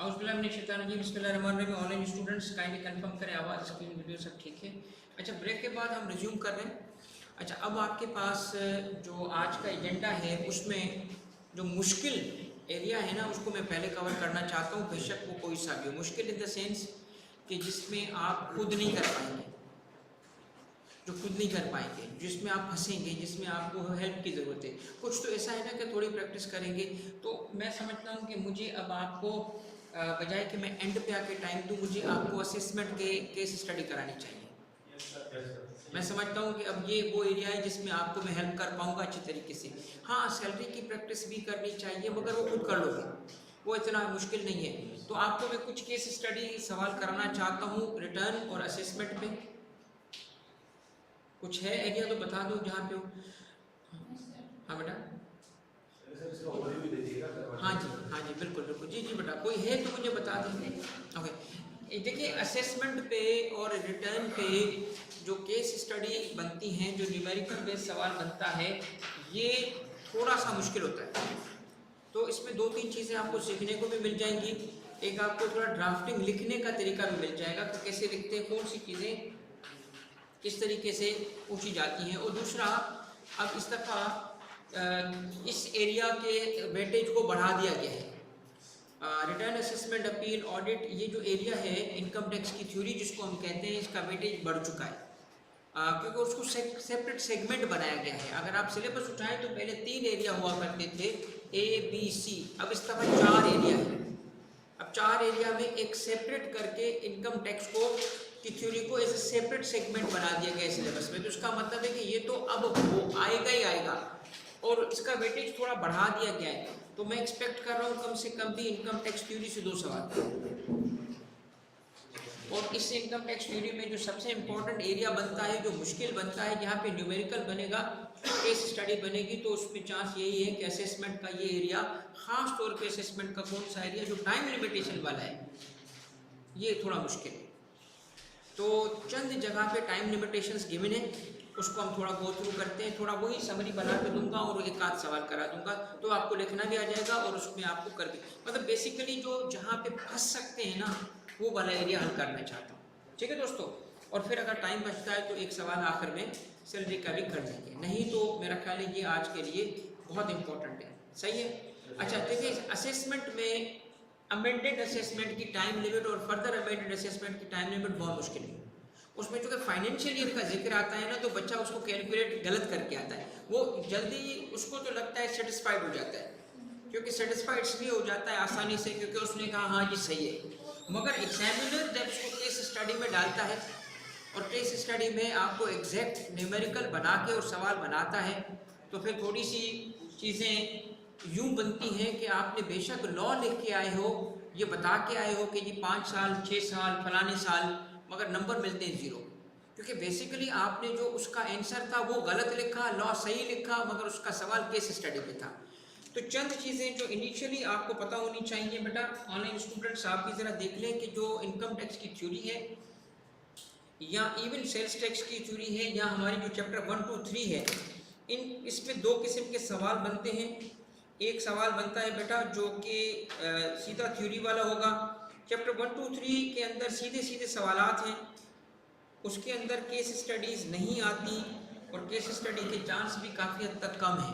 Online students kindly confirm करें, आवाज़ screen video सब ठीक है। अच्छा, ब्रेक के बाद हम रिज्यूम कर रहे हैं। अच्छा, अब आपके पास जो आज का एजेंडा है उसमें जो मुश्किल एरिया है ना, उसको मैं पहले कवर करना चाहता हूँ, बेशक वो कोई सा भी हो। मुश्किल इन द सेंस कि जिसमें आप खुद नहीं कर पाएंगे, जो खुद नहीं कर पाएंगे, जिसमें आप फंसेंगे, जिसमें आपको हेल्प की ज़रूरत है। कुछ तो ऐसा है ना कि थोड़ी प्रैक्टिस करेंगे तो मैं समझता हूँ कि मुझे अब आपको बजाय कि मैं एंड पे आके टाइम दूँ, मुझे आपको असेसमेंट के केस स्टडी करानी चाहिए। मैं समझता हूँ कि अब ये वो एरिया है जिसमें आपको मैं हेल्प कर पाऊँगा अच्छी तरीके से। हाँ, सैलरी की प्रैक्टिस भी करनी चाहिए, मगर वो खुद कर लोगे, वो इतना मुश्किल नहीं है। तो आपको मैं कुछ केस स्टडी सवाल कराना चाहता हूँ रिटर्न और असेसमेंट पे। कुछ है आइडिया तो बता दो जहाँ पे हो। हाँ बेटा, हाँ जी, हाँ जी, बिल्कुल बिल्कुल, जी जी बेटा, कोई है तो मुझे बता दें। ओके, देखिए असेसमेंट पे और रिटर्न पे जो केस स्टडी बनती हैं, जो न्यूमेरिकल बेस्ड सवाल बनता है, ये थोड़ा सा मुश्किल होता है। तो इसमें दो तीन चीज़ें आपको सीखने को भी मिल जाएंगी। एक आपको थोड़ा ड्राफ्टिंग लिखने का तरीका भी मिल जाएगा कि कैसे लिखते हैं, कौन सी चीज़ें किस तरीके से पूछी जाती हैं। और दूसरा, अब इस दफ़ा इस एरिया के वेटेज को बढ़ा दिया गया है। रिटर्न असेसमेंट, अपील, ऑडिट, ये जो एरिया है इनकम टैक्स की थ्योरी जिसको हम कहते हैं, इसका वेटेज बढ़ चुका है। क्योंकि उसको सेपरेट सेगमेंट बनाया गया है। अगर आप सिलेबस उठाएं तो पहले 3 एरिया हुआ करते थे, ABC, अब इस दफ़ा 4 एरिया है। अब 4 एरिया में एक सेपरेट करके इनकम टैक्स को की थ्योरी को एज ए सेपरेट सेगमेंट बना दिया गया सिलेबस में। तो इसका मतलब है कि ये तो अब वो आएगा ही आएगा, और इसका वेटेज थोड़ा बढ़ा दिया गया है। तो मैं एक्सपेक्ट कर रहा हूँ कम से कम भी इनकम टैक्स थ्योरी से 2 सवाल। और इस इनकम टैक्स थ्योरी में जो सबसे इम्पोर्टेंट एरिया बनता है, जो मुश्किल बनता है, जहाँ पे न्यूमेरिकल बनेगा, केस स्टडी बनेगी, तो उसमें चांस यही है कि असेसमेंट का ये एरिया, खास तौर पे असेसमेंट का कौन सा एरिया जो टाइम लिमिटेशन वाला है, ये थोड़ा मुश्किल है। तो चंद जगह पे टाइम लिमिटेशंस गिवन है, उसको हम थोड़ा गो थ्रू करते हैं। थोड़ा वही समरी बना के दूंगा और एक आध सवाल करा दूंगा, तो आपको लिखना भी आ जाएगा और उसमें आपको कर भी, मतलब बेसिकली जो जहाँ पे फंस सकते हैं ना, वो वाला एरिया हल करना चाहता हूँ। ठीक है दोस्तों, और फिर अगर टाइम बचता है तो एक सवाल आखिर में सैलरी का भी कर देंगे, नहीं तो मेरा ख्याल है ये आज के लिए बहुत इंपॉर्टेंट है। सही है। अच्छा देखिए, असेसमेंट में अमेंडेड असेसमेंट की टाइम लिमिट और फर्दर अमेंडेड असेसमेंट की टाइम लिमिट बहुत मुश्किल है। उसमें चूँकि फाइनेंशियल ईयर का जिक्र आता है ना, तो बच्चा उसको कैलकुलेट गलत करके आता है। वो जल्दी उसको तो लगता है सेटिस्फाइड हो जाता है, क्योंकि सेटिस्फाइड इसलिए हो जाता है आसानी से क्योंकि उसने कहा हाँ जी सही है। मगर एग्जामिनर जब उसको केस स्टडी में डालता है और केस स्टडी में आपको एग्जैक्ट न्यूमेरिकल बना के और सवाल बनाता है, तो फिर थोड़ी सी चीज़ें यूँ बनती हैं कि आपने बेशक लॉ लिख के आए हो, ये बता के आए हो कि जी 5 साल 6 साल फलाने साल, मगर नंबर मिलते हैं 0, क्योंकि बेसिकली आपने जो उसका आंसर था वो गलत लिखा, लॉ सही लिखा, मगर उसका सवाल केस स्टडी पे था। तो चंद चीज़ें जो इनिशियली आपको पता होनी चाहिए बेटा, ऑनलाइन स्टूडेंट्स आप भी ज़रा देख लें कि जो इनकम टैक्स की थ्योरी है या इवन सेल्स टैक्स की थ्योरी है या हमारी जो चैप्टर 1, 2, 3 है, इसमें 2 किस्म के सवाल बनते हैं। एक सवाल बनता है बेटा जो कि सीधा थ्योरी वाला होगा। चैप्टर 1, 2, 3 के अंदर सीधे सीधे सवालात हैं, उसके अंदर केस स्टडीज़ नहीं आती, और केस स्टडी के चांस भी काफ़ी हद तक कम है,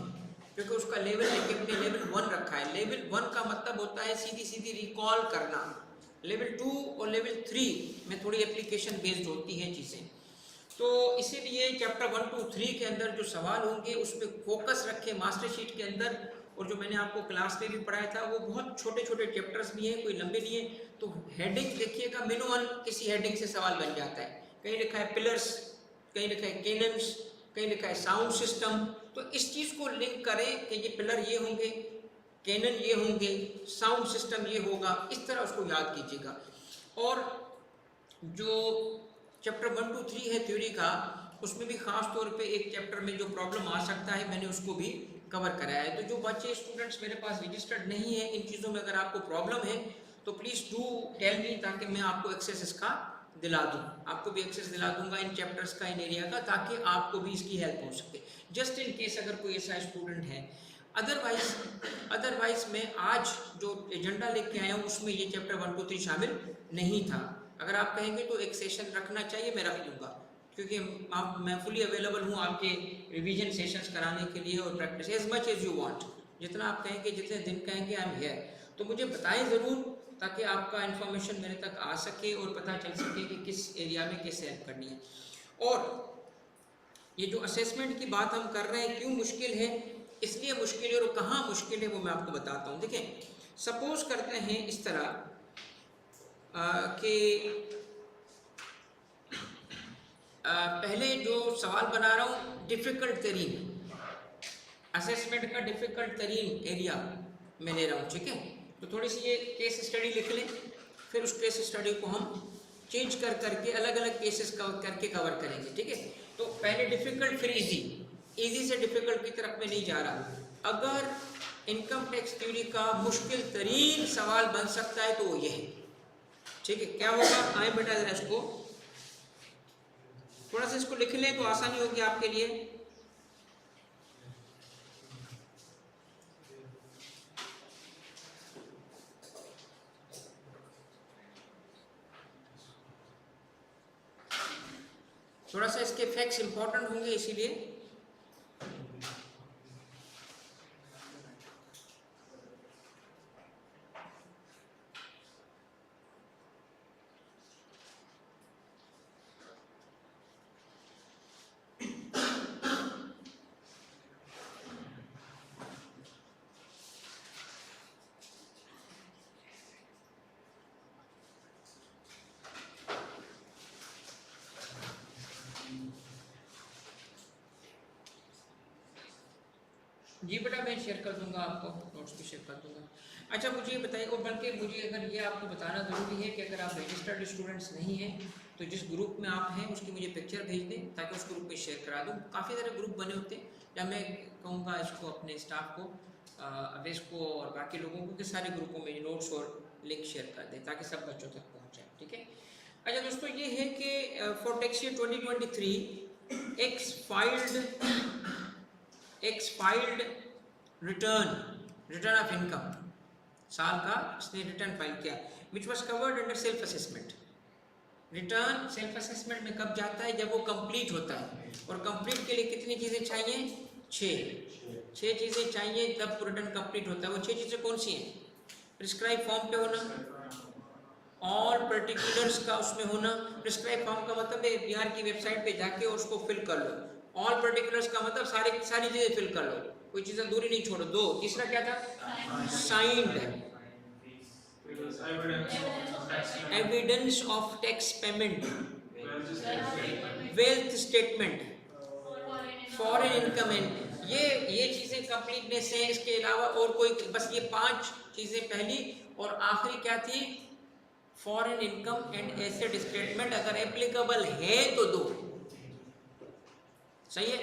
क्योंकि उसका लेवल हमने लेवल 1 रखा है। लेवल 1 का मतलब होता है सीधी सीधी रिकॉल करना। लेवल 2 और लेवल 3 में थोड़ी एप्लीकेशन बेस्ड होती हैं चीज़ें। तो इसीलिए चैप्टर 1, 2, 3 के अंदर जो सवाल होंगे उस पर फोकस रखें मास्टर शीट के अंदर। और जो मैंने आपको क्लास में भी पढ़ाया था वो बहुत छोटे छोटे चैप्टर्स भी हैं, कोई लंबे नहीं है। तो हेडिंग देखिएगा, मिनिमम किसी हेडिंग से सवाल बन जाता है। कहीं लिखा है पिलर्स, कहीं लिखा है कैनन्स, कहीं लिखा है साउंड सिस्टम, तो इस चीज़ को लिंक करें कि ये पिलर ये होंगे, कैनन ये होंगे, साउंड सिस्टम ये होगा, इस तरह उसको याद कीजिएगा। और जो चैप्टर 1, 2, 3 है थ्योरी का, उसमें भी ख़ास तौर पे एक चैप्टर में जो प्रॉब्लम आ सकता है मैंने उसको भी कवर कराया है। तो जो बच्चे स्टूडेंट्स मेरे पास रजिस्टर्ड नहीं है, इन चीज़ों में अगर आपको प्रॉब्लम है तो प्लीज़ डू टेल मी, ताकि मैं आपको एक्सेस इसका दिला दूँ, आपको भी एक्सेस दिला दूंगा इन चैप्टर्स का, इन एरिया का, ताकि आपको भी इसकी हेल्प हो सके। जस्ट इन केस अगर कोई ऐसा स्टूडेंट है, अदरवाइज मैं आज जो एजेंडा लेके आया हूँ उसमें ये चैप्टर 1 2 3 शामिल नहीं था। अगर आप कहेंगे तो एक सेशन रखना चाहिए, मैं रख लूँगा, क्योंकि मैं फुली अवेलेबल हूँ आपके रिवीजन सेशंस कराने के लिए और practice as much as you want. जितना आप कहेंगे, जितने दिन कहेंगे, आई एम हियर। तो मुझे बताएं ज़रूर, ताकि आपका इन्फॉर्मेशन मेरे तक आ सके और पता चल सके कि किस एरिया में किस हेल्प करनी है। और ये जो असेसमेंट की बात हम कर रहे हैं, क्यों मुश्किल है, इसलिए मुश्किल है, और कहाँ मुश्किल है वो मैं आपको बताता हूँ। देखें, सपोज करते हैं इस तरह कि पहले जो सवाल बना रहा हूँ, डिफ़िकल्ट तरीन असेसमेंट का डिफ़िकल्ट तरीन एरिया मैं ले रहा हूँ, ठीक है। तो थोड़ी सी ये केस स्टडी लिख लें, फिर उस केस स्टडी को हम चेंज कर करके अलग अलग केसेस करके कवर करेंगे, ठीक है। तो पहले डिफ़िकल्ट फिर इजी से डिफ़िकल्ट की तरफ में नहीं जा रहा। अगर इनकम टैक्स थ्योरी का मुश्किल तरीन सवाल बन सकता है तो वो ये है, ठीक है। क्या होगा, आए बेटा जरा इसको थोड़ा सा इसको लिख लें तो आसानी होगी आपके लिए। थोड़ा सा इसके फैक्ट्स इंपॉर्टेंट होंगे, इसीलिए जी बेटा, मैं शेयर कर दूंगा, आपको नोट्स भी शेयर कर दूंगा। अच्छा, मुझे ये बताइए, और बल्कि मुझे अगर ये आपको बताना ज़रूरी है कि अगर आप रजिस्टर्ड स्टूडेंट्स नहीं हैं तो जिस ग्रुप में आप हैं उसकी मुझे पिक्चर भेज दें, ताकि उस ग्रुप में शेयर करा दूँ। काफ़ी सारे ग्रुप बने होते हैं, या मैं कहूँगा इसको अपने स्टाफ को, अवेश को और बाकी लोगों को, कि सारे ग्रुपों में नोट्स और लिंक शेयर कर दें ताकि सब बच्चों तक पहुँच जाए, ठीक है। अच्छा दोस्तों, ये है कि फॉर टैक्स ईयर 2023 एक्सपाइल्ड रिटर्न ऑफ इनकम, साल का इसने रिटर्न फाइल किया, which was covered under self assessment. Return self assessment में कब जाता है, जब वो कंप्लीट होता है। और कंप्लीट के लिए कितनी चीज़ें चाहिए, 6 चीज़ें चाहिए, तब रिटर्न कंप्लीट होता है। वो 6 चीज़ें कौन सी हैं, प्रिस्क्राइब फॉर्म पे होना, ऑल पर्टिकुलर्स का उसमें होना। प्रिस्क्राइब फॉर्म का मतलब है बिहार की वेबसाइट पे जाके उसको फिल कर लो। ऑल पर्टिकुलर्स का मतलब सारी चीज़ें फिल कर लो, कोई चीज़ अधूरी नहीं छोड़ो। 2, तीसरा क्या था, signed evidence of tax payment, wealth statement, foreign income and, ये चीज़ें कंप्लीटनेस है। इसके अलावा और कोई, बस ये 5 चीज़ें पहली, और आखिरी क्या थी, foreign income and asset statement अगर एप्लीकेबल है तो दो, सही है।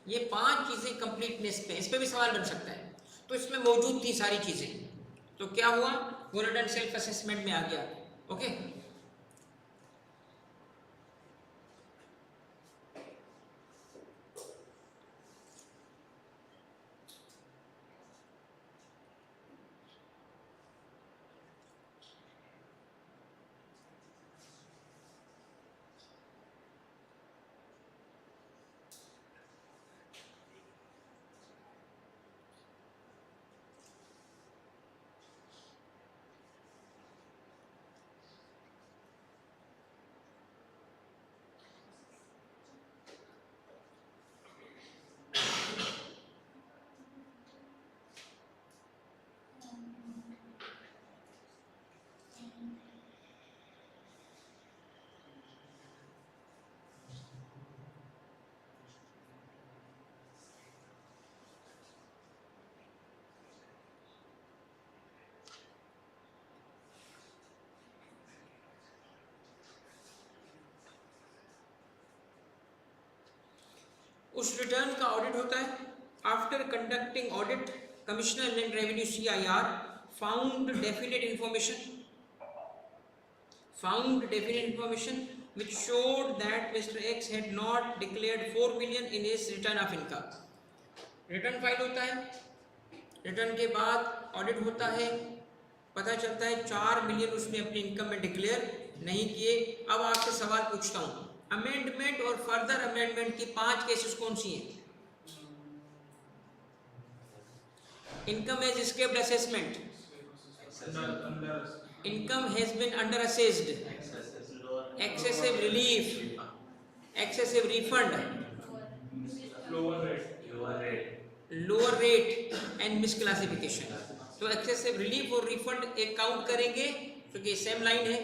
ये 5 चीज़ें कंप्लीटनेस पे, इस पे भी सवाल बन सकता है। तो इसमें मौजूद थी सारी चीज़ें, तो क्या हुआ, वो रिटर्न सेल्फ असेसमेंट में आ गया, ओके। उस रिटर्न का ऑडिट होता है। After conducting audit, commissioner and revenue CIR found definite information which showed that Mr. X had not declared 4 million in his return of income. Return file होता है, return के बाद ऑडिट होता है, पता चलता है 4 मिलियन उसने अपनी इनकम में डिक्लेयर नहीं किए। अब आपसे सवाल पूछता हूँ, अमेंडमेंट और फर्दर अमेंडमेंट की 5 केसेस कौन सी हैं? Income has escaped assessment, income has been under assessed, excessive relief, excessive refund, lower rate and misclassification. तो एक्सेसिव रिलीफ और रिफंड एक काउंट करेंगे क्योंकि सेम लाइन है,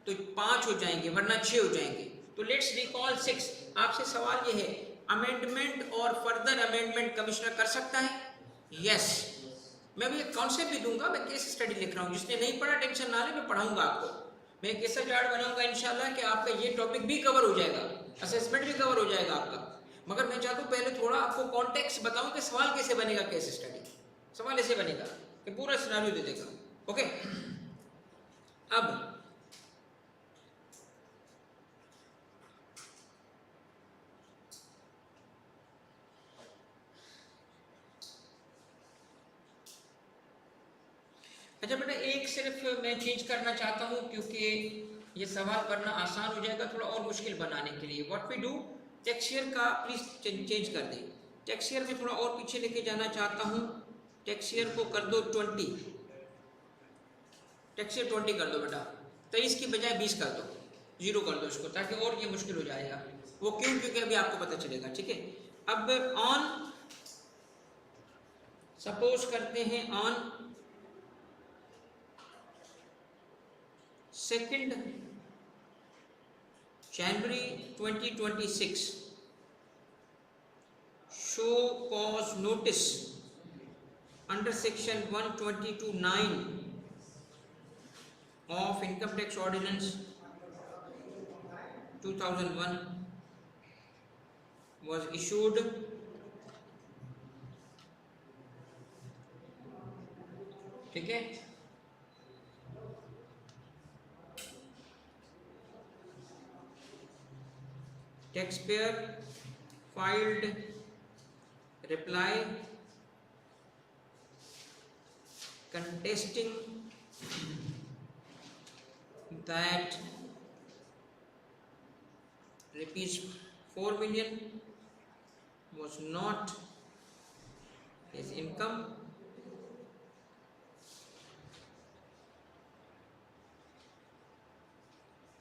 तो 5 हो जाएंगे वरना 6 हो जाएंगे। तो लेट्स रिकॉल 6। आपसे सवाल ये है, अमेंडमेंट और फर्दर अमेंडमेंट कमिश्नर कर सकता है? यस। मैं भी एक कॉन्सेप्ट भी दूंगा, मैं केस स्टडी लिख रहा हूँ, जिसने नहीं पढ़ा टेंशन ना ले, मैं पढ़ाऊंगा आपको। मैं एक ऐसा चार्ट बनाऊंगा इंशाल्लाह कि आपका ये टॉपिक भी कवर हो जाएगा, असेसमेंट भी कवर हो जाएगा आपका। मगर मैं चाहता हूँ पहले थोड़ा आपको कॉन्टेक्स्ट बताऊं कि सवाल कैसे बनेगा केस स्टडी। सवाल ऐसे बनेगा कि पूरा सिनारियो दे देगा। ओके, अब अच्छा बेटा, एक सिर्फ मैं चेंज करना चाहता हूँ क्योंकि ये सवाल करना आसान हो जाएगा, थोड़ा और मुश्किल बनाने के लिए। What we do, tax year का प्लीज चेंज कर दें। टैक्स ईयर में थोड़ा और पीछे लेके जाना चाहता हूँ। टैक्स ईयर को कर दो 20, टैक्स ईयर 20 कर दो बेटा, 23 की बजाय 20 कर दो, 0 कर दो इसको, ताकि और ये मुश्किल हो जाएगा। वो क्यों? क्योंकि अभी आपको पता चलेगा। ठीक है, अब ऑन सपोज करते हैं on 2nd January 2026, show cause notice under section 122(9) of Income Tax Ordinance 2001 was issued ठीक है। Taxpayer filed reply contesting that rupees 4 million was not his income,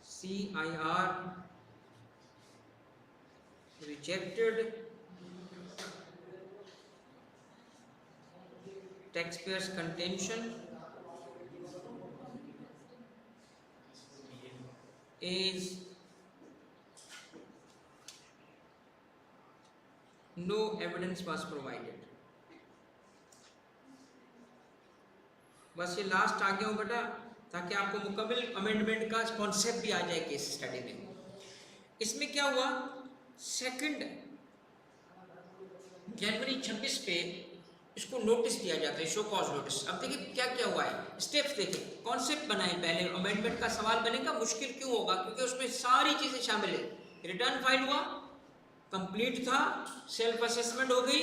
CIR rejected taxpayer's contention is no evidence was provided। बस ये last आ गया हूँ बेटा, ताकि आपको मुकम्मल अमेंडमेंट का कॉन्सेप्ट भी आ जाए केस स्टडी में। इसमें क्या हुआ, 2 जनवरी 26 पे इसको नोटिस दिया जाता है, शो कॉज नोटिस। अब देखिए क्या क्या हुआ है, स्टेप्स देखिए, कॉन्सेप्ट बनाए पहले। अमेंडमेंट का सवाल बनेगा, मुश्किल क्यों होगा? क्योंकि उसमें सारी चीजें शामिल है। रिटर्न फाइल हुआ, कंप्लीट था, सेल्फ असेसमेंट हो गई,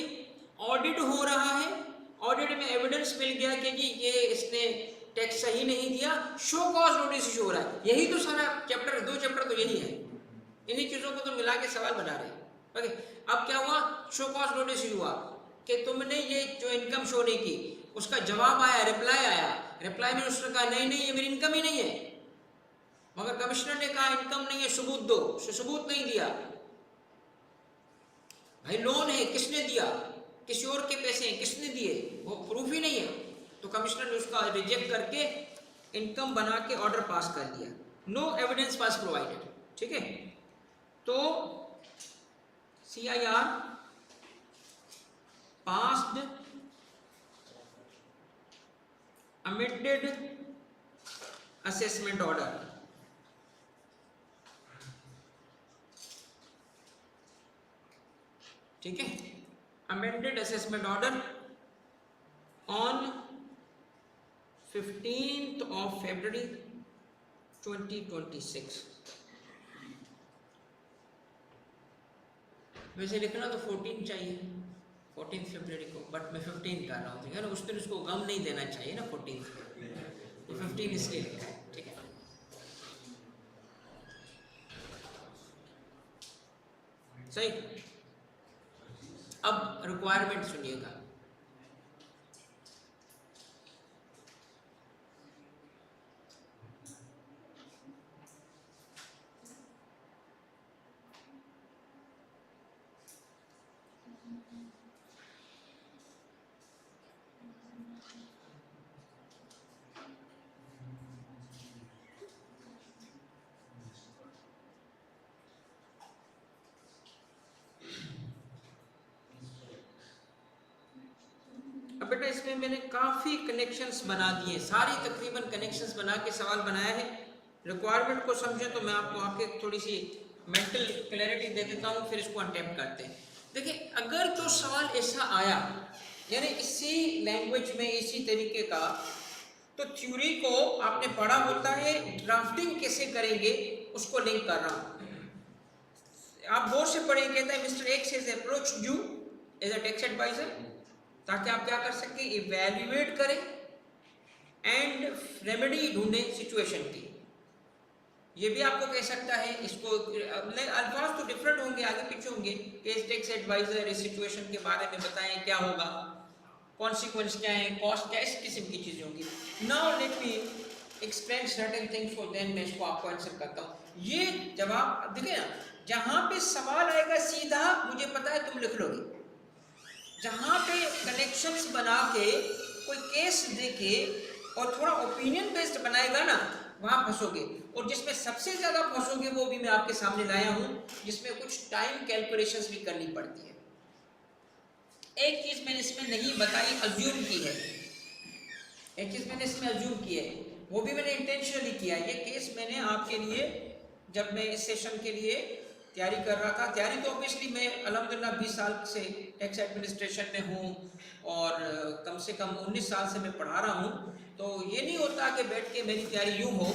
ऑडिट हो रहा है, ऑडिट में एविडेंस मिल गया कि जी ये इसने टैक्स सही नहीं दिया, शो कॉज नोटिस इशू हो रहा है। यही तो सारा चैप्टर, 2 चैप्टर तो यही है, इन्हीं चीजों को तो मिला के सवाल बना रहे हैं। ओके, अब क्या हुआ, शो कॉज नोटिस हुआ कि तुमने ये जो इनकम शो नहीं की, उसका जवाब आया, रिप्लाई आया। रिप्लाई में उसने कहा नहीं नहीं ये मेरी इनकम ही नहीं है। मगर कमिश्नर ने कहा इनकम नहीं है, सबूत दो। सबूत नहीं दिया। भाई लोन है, किसने दिया? किसी और के पैसे हैं, किसने दिए? वो प्रूफ ही नहीं है। तो कमिश्नर ने उसका रिजेक्ट करके इनकम बना के ऑर्डर पास कर दिया। No evidence was provided. ठीक है, तो CIR passed amended assessment order। ठीक है, amended assessment order on 15th of February 2026। वैसे लिखना तो 14 चाहिए, 14 फरवरी को, बट मैं 15 कर रहा हूँ, ठीक है ना, उस दिन उसको गम नहीं देना चाहिए ना 14 को, ये 15 इसलिए लिखा है, ठीक है। सही। अब रिक्वायरमेंट सुनिएगा। अब बेटा इसमें मैंने काफ़ी कनेक्शंस बना दिए, सारी तकरीबन कनेक्शंस बना के सवाल बनाया है। रिक्वायरमेंट को समझे तो मैं आपको आके थोड़ी सी मेंटल क्लैरिटी दे देता हूँ, फिर इसको अटेम्प्ट करते हैं। देखिए अगर तो सवाल ऐसा आया, यानी इसी लैंग्वेज में इसी तरीके का, तो थ्योरी को आपने पढ़ा होता है, ड्राफ्टिंग कैसे करेंगे उसको लिंक कर रहा हूँ। आप गौर से पढ़ेंगे, कहता है mister X has approached you as a tax advisor, ताकि आप क्या कर सकें, इवैल्यूएट करें एंड रेमेडी ढूंढें सिचुएशन की। ये भी आपको कह सकता है, इसको अल्फाज तो डिफरेंट होंगे, आगे पीछे होंगे, एज टैक्स एडवाइजर इस सिचुएशन के बारे में बताएं क्या होगा, कॉन्सिक्वेंस क्या है, कॉस्ट क्या है, इस किस्म की चीज़ें होंगी। Now let me explain certain things for then मैं इसको आपको आंसर करता हूँ। ये जवाब देखिए ना, जहाँ पे सवाल आएगा सीधा मुझे पता है तुम लिख लोगे, जहाँ पे कनेक्शंस बना के कोई केस देके और थोड़ा ओपिनियन बेस्ड बनाएगा ना, वहाँ फंसोगे। और जिसमें सबसे ज़्यादा फंसोगे वो भी मैं आपके सामने लाया हूँ, जिसमें कुछ टाइम कैलकुलेशंस भी करनी पड़ती है। एक चीज़ मैंने इसमें नहीं बताई, अज्यूम की है, एक चीज़ मैंने इसमें अज्यूम की है, वो भी मैंने इंटेंशनली किया है। ये केस मैंने आपके लिए, जब मैं इस सेशन के लिए तैयारी कर रहा था, तैयारी तो ऑब्वियसली मैं अल्हम्दुलिल्लाह 20 साल से टैक्स एडमिनिस्ट्रेशन में हूँ और कम से कम 19 साल से मैं पढ़ा रहा हूँ, तो ये नहीं होता कि बैठ के मेरी तैयारी यूँ हो,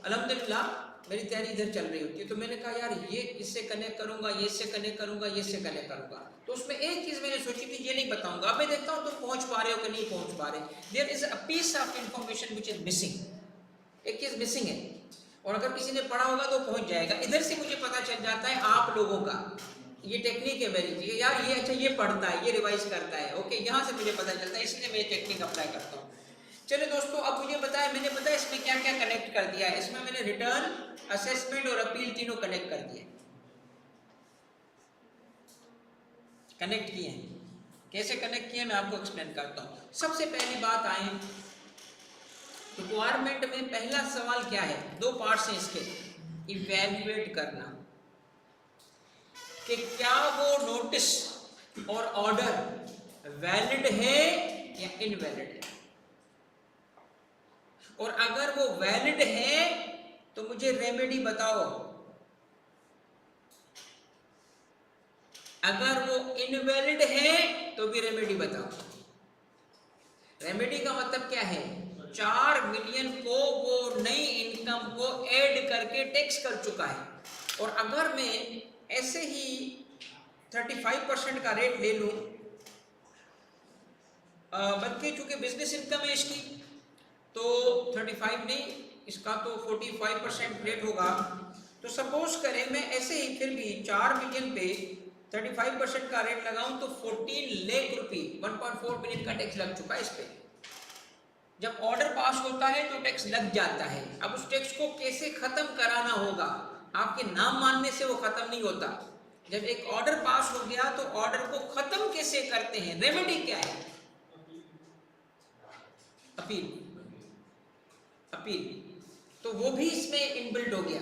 अल्हम्दुलिल्लाह मेरी तैयारी इधर चल रही होती है। तो मैंने कहा यार ये इससे कनेक्ट करूँगा, ये इससे कनेक्ट करूँगा, ये इससे कनेक्ट करूँगा, तो उसमें एक चीज़ मैंने सोची थी, ये नहीं बताऊँगा, अब मैं देखता हूँ तुम पहुँच पा रहे हो कि नहीं पहुँच पा रहे। There is a piece of information which is missing, एक चीज़ मिसिंग है, और अगर किसी ने पढ़ा होगा तो पहुंच जाएगा। इधर से मुझे पता चल जाता है आप लोगों का, ये टेक्निक है मेरी जी, यार ये अच्छा ये पढ़ता है, ये रिवाइज करता है, ओके, यहाँ से मुझे पता चलता है, इसलिए मैं ये टेक्निक अप्लाई करता हूँ। चलिए दोस्तों, अब मुझे बताया, मैंने बताया इसमें क्या क्या कनेक्ट कर दिया है। इसमें मैंने रिटर्न, असेसमेंट और अपील तीनों कनेक्ट कर दिए, कनेक्ट किए हैं। कैसे कनेक्ट किए मैं आपको एक्सप्लेन करता हूँ। सबसे पहली बात आए रिक्वायरमेंट में, पहला सवाल क्या है, दो पार्ट्स हैं इसके, इवैल्यूएट करना कि क्या वो नोटिस और ऑर्डर वैलिड है या इनवैलिड है, और अगर वो वैलिड है तो मुझे रेमेडी बताओ, अगर वो इनवैलिड है तो भी रेमेडी बताओ। रेमेडी का मतलब क्या है, 4 मिलियन को वो नई इनकम को ऐड करके टैक्स कर चुका है, और अगर मैं ऐसे ही 35% का रेट ले लूं, बल्कि चूंकि बिजनेस इनकम है इसकी, तो 35 नहीं, इसका तो 45% रेट होगा। तो सपोज करें मैं ऐसे ही फिर भी 4 मिलियन पे 35% का रेट लगाऊं तो 14 लाख रुपए, 1.4 मिलियन का टैक्स लग चुका है इस पे। जब ऑर्डर पास होता है तो टैक्स लग जाता है। अब उस टैक्स को कैसे खत्म कराना होगा, आपके नाम मानने से वो खत्म नहीं होता। जब एक ऑर्डर पास हो गया तो ऑर्डर को खत्म कैसे करते हैं, रेमेडी क्या है, अपील, अपील। तो वो भी इसमें इनबिल्ट हो गया,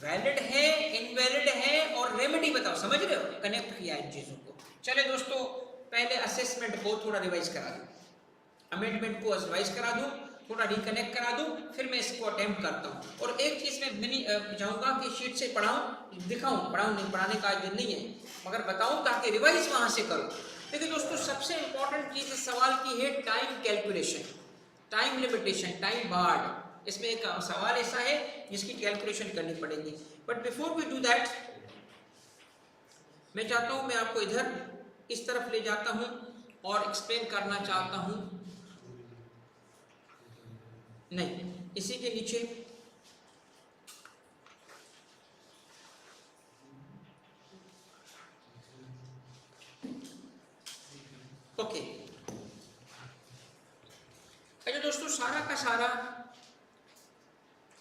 वैलिड है, इनवैलिड है, और रेमेडी बताओ। समझ रहे हो, कनेक्ट किया इन चीजों को। चले दोस्तों, पहले असेसमेंट को थोड़ा रिवाइज करा दूं, अमेंडमेंट को रिवाइज करा दूं, थोड़ा रिकनेक्ट करा दूं, फिर मैं इसको अटेम्प्ट करता हूं। और एक चीज मैं चाहूंगा कि शीट से पढ़ाऊं, दिखाऊं, पढ़ाऊं नहीं, पढ़ाने का दिन नहीं है, मगर बताऊं ताकि रिवाइज वहां से करो। देखिए दोस्तों, सबसे इंपॉर्टेंट चीज इस सवाल की है time calculation, time limitation, time barred. इसमें एक सवाल ऐसा है जिसकी कैलकुलेशन करनी पड़ेगी। But before we do that, मैं चाहता हूं मैं आपको इधर इस तरफ ले जाता हूं और एक्सप्लेन करना चाहता हूं, नहीं, इसी के नीचे ओके। अच्छा दोस्तों, सारा का सारा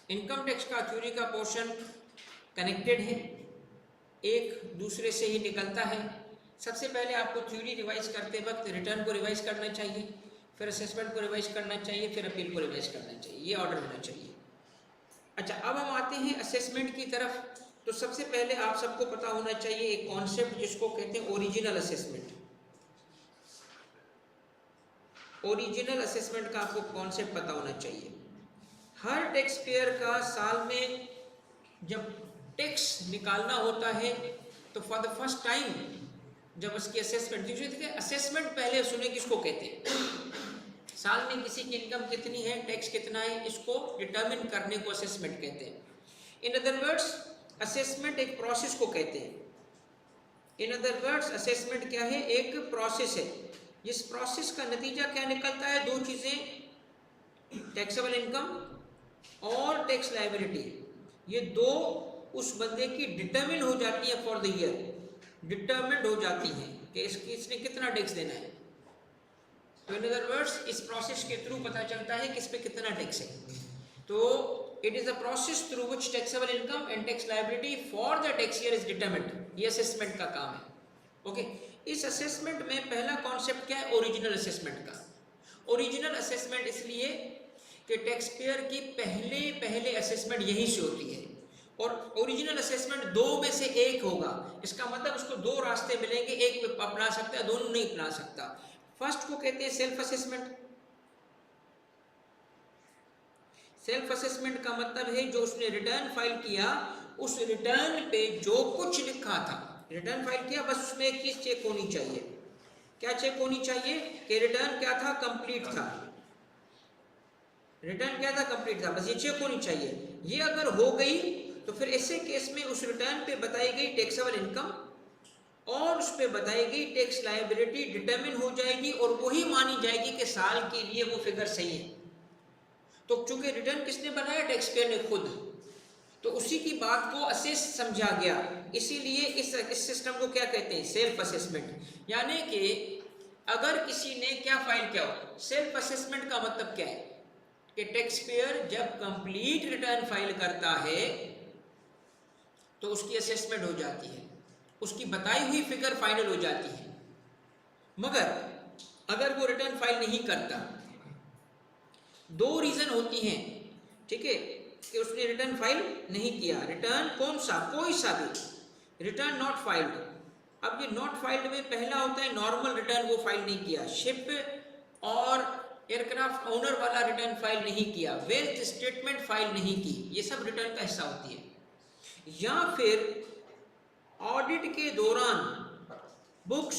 इनकम टैक्स का थ्योरी का पोर्शन कनेक्टेड है, एक दूसरे से ही निकलता है। सबसे पहले आपको थ्योरी रिवाइज करते वक्त रिटर्न को रिवाइज करना चाहिए, फिर असेसमेंट को रिवाइज करना चाहिए, फिर अपील को रिवाइज करना चाहिए, ये ऑर्डर होना चाहिए। अच्छा, अब हम आते हैं असेसमेंट की तरफ। तो सबसे पहले आप सबको पता होना चाहिए एक कॉन्सेप्ट जिसको कहते हैं ओरिजिनल असेसमेंट। ओरिजिनल असेसमेंट का आपको कॉन्सेप्ट पता होना चाहिए। हर टैक्स पेयर का साल में जब टैक्स निकालना होता है तो फॉर द फर्स्ट टाइम जब उसकी असेसमेंट, देखिए असेसमेंट पहले सुने किसको कहते हैं, साल में किसी की इनकम कितनी है, टैक्स कितना है, इसको डिटरमिन करने को असेसमेंट कहते हैं। इन अदर वर्ड्स असेसमेंट एक प्रोसेस को कहते हैं। इन अदर वर्ड्स असेसमेंट क्या है, एक प्रोसेस है। जिस प्रोसेस का नतीजा क्या निकलता है, दो चीजें, टैक्सेबल इनकम और टैक्स लायबिलिटी, ये दो उस बंदे की डिटरमिन हो जाती है फॉर द ईयर, डिटरमिन्ड हो जाती है कि इसने कितना टैक्स देना है। तो इन अदर वर्ड्स इस प्रोसेस के थ्रू पता चलता है कि इस पे कितना टैक्स है। तो it is a process through which taxable income and tax liability for the tax year is determined. ये असेसमेंट का काम है। ओके, इस असेसमेंट में पहला कॉन्सेप्ट क्या है, ओरिजिनल असेसमेंट का। ओरिजिनल असेसमेंट इसलिए कि टैक्स पेयर की पहले असेसमेंट यहीं से होती है, और ओरिजिनल असेसमेंट दो में से एक होगा। इसका मतलब उसको दो रास्ते मिलेंगे, एक अपना सकता है, दोनों नहीं अपना सकता। फर्स्ट को कहते हैं सेल्फ असेसमेंट। सेल्फ असेसमेंट का मतलब है जो उसने रिटर्न फाइल किया, उस रिटर्न पे जो कुछ लिखा था, रिटर्न फाइल किया, बस उसमें एक चीज चेक होनी चाहिए। क्या चेक होनी चाहिए कि रिटर्न क्या था, कंप्लीट था। रिटर्न क्या था, कंप्लीट था, बस ये चेक होनी चाहिए। ये अगर हो गई तो फिर ऐसे केस में उस रिटर्न पे बताई गई टैक्सेबल इनकम और उस पे बताई गई टैक्स लायबिलिटी डिटरमिन हो जाएगी और वही मानी जाएगी कि साल के लिए वो फिगर सही है। तो चूंकि रिटर्न किसने बनाया, टैक्स पेयर ने खुद, तो उसी की बात को असेस समझा गया। इसीलिए इस सिस्टम को क्या कहते हैं, सेल्फ असेसमेंट। यानी कि अगर किसी ने क्या फाइल किया हो, सेल्फ असेसमेंट का मतलब क्या है कि टैक्स पेयर जब कंप्लीट रिटर्न फाइल करता है तो उसकी असेसमेंट हो जाती है, उसकी बताई हुई फिगर फाइनल हो जाती है। मगर अगर वो रिटर्न फाइल नहीं करता, दो रीजन होती हैं, ठीक है, कि उसने रिटर्न फाइल नहीं किया। रिटर्न कौन सा, कोई सा भी रिटर्न नॉट फाइल्ड। अब ये नॉट फाइल्ड में पहला होता है नॉर्मल रिटर्न, वो फाइल नहीं किया। शिप और एयरक्राफ्ट ओनर वाला रिटर्न फाइल नहीं किया, वेल्थ स्टेटमेंट फाइल नहीं की, ये सब रिटर्न का हिस्सा होती है। या फिर ऑडिट के दौरान बुक्स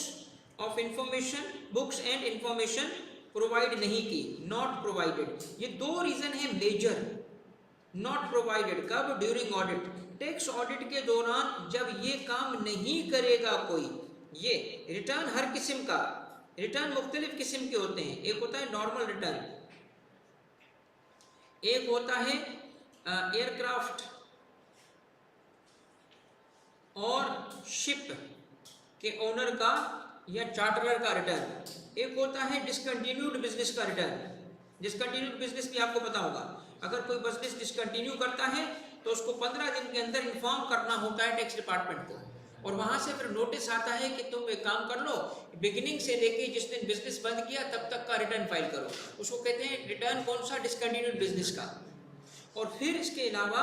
एंड इंफॉर्मेशन प्रोवाइड नहीं की, नॉट प्रोवाइडेड। ये दो रीजन है मेजर। नॉट प्रोवाइडेड कब, ड्यूरिंग ऑडिट, टैक्स ऑडिट के दौरान जब ये काम नहीं करेगा कोई। ये रिटर्न हर किस्म का, रिटर्न मुख्तलिफ किस्म के होते हैं। एक होता है नॉर्मल रिटर्न, एक होता है एयरक्राफ्ट और शिप के ओनर का या चार्टरर का रिटर्न, एक होता है डिसकंटिन्यूड बिजनेस का रिटर्न। डिसकंटिन्यूड बिजनेस भी आपको पता होगा, अगर कोई बिजनेस डिसकंटिन्यू करता है तो उसको 15 दिन के अंदर इन्फॉर्म करना होता है टैक्स डिपार्टमेंट को, और वहां से फिर नोटिस आता है कि तुम एक काम कर लो, बिगिनिंग से लेके जिस दिन बिजनेस बंद किया तब तक का रिटर्न फाइल करो। उसको कहते हैं रिटर्न कौन सा, डिसकंटिन्यूड बिजनेस का। और फिर इसके अलावा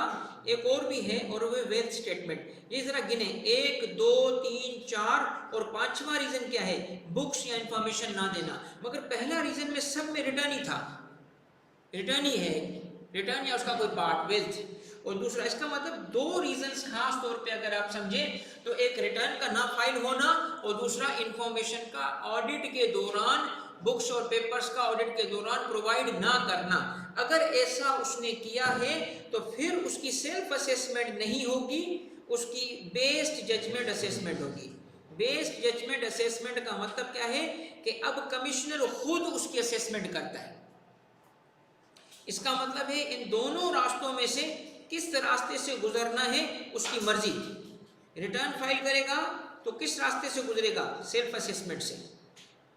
एक और भी है, और वो वेल्थ स्टेटमेंट। ये जरा गिने, 1 2 3 4 और 5वां रीजन क्या है, बुक्स या इंफॉर्मेशन ना देना। मगर पहला रीजन में सब में रिटर्न ही था, रिटर्न ही है, रिटर्न या उसका कोई पार्ट, वेल्थ। और दूसरा, इसका मतलब दो रीजंस खास तौर पे अगर आप समझे तो एक रिटर्न का ना फाइल होना और दूसरा इंफॉर्मेशन का ऑडिट के दौरान, बुक्स और पेपर्स का ऑडिट के दौरान प्रोवाइड ना करना। अगर ऐसा उसने किया है तो फिर उसकी सेल्फ असेसमेंट नहीं होगी, उसकी बेस्ड जजमेंट असेसमेंट होगी। बेस्ड जजमेंट असेसमेंट का मतलब क्या है कि अब कमिश्नर खुद उसकी असेसमेंट करता है। इसका मतलब है इन दोनों रास्तों में से किस रास्ते से गुजरना है उसकी मर्जी। रिटर्न फाइल करेगा तो किस रास्ते से गुजरेगा, सेल्फ असेसमेंट से।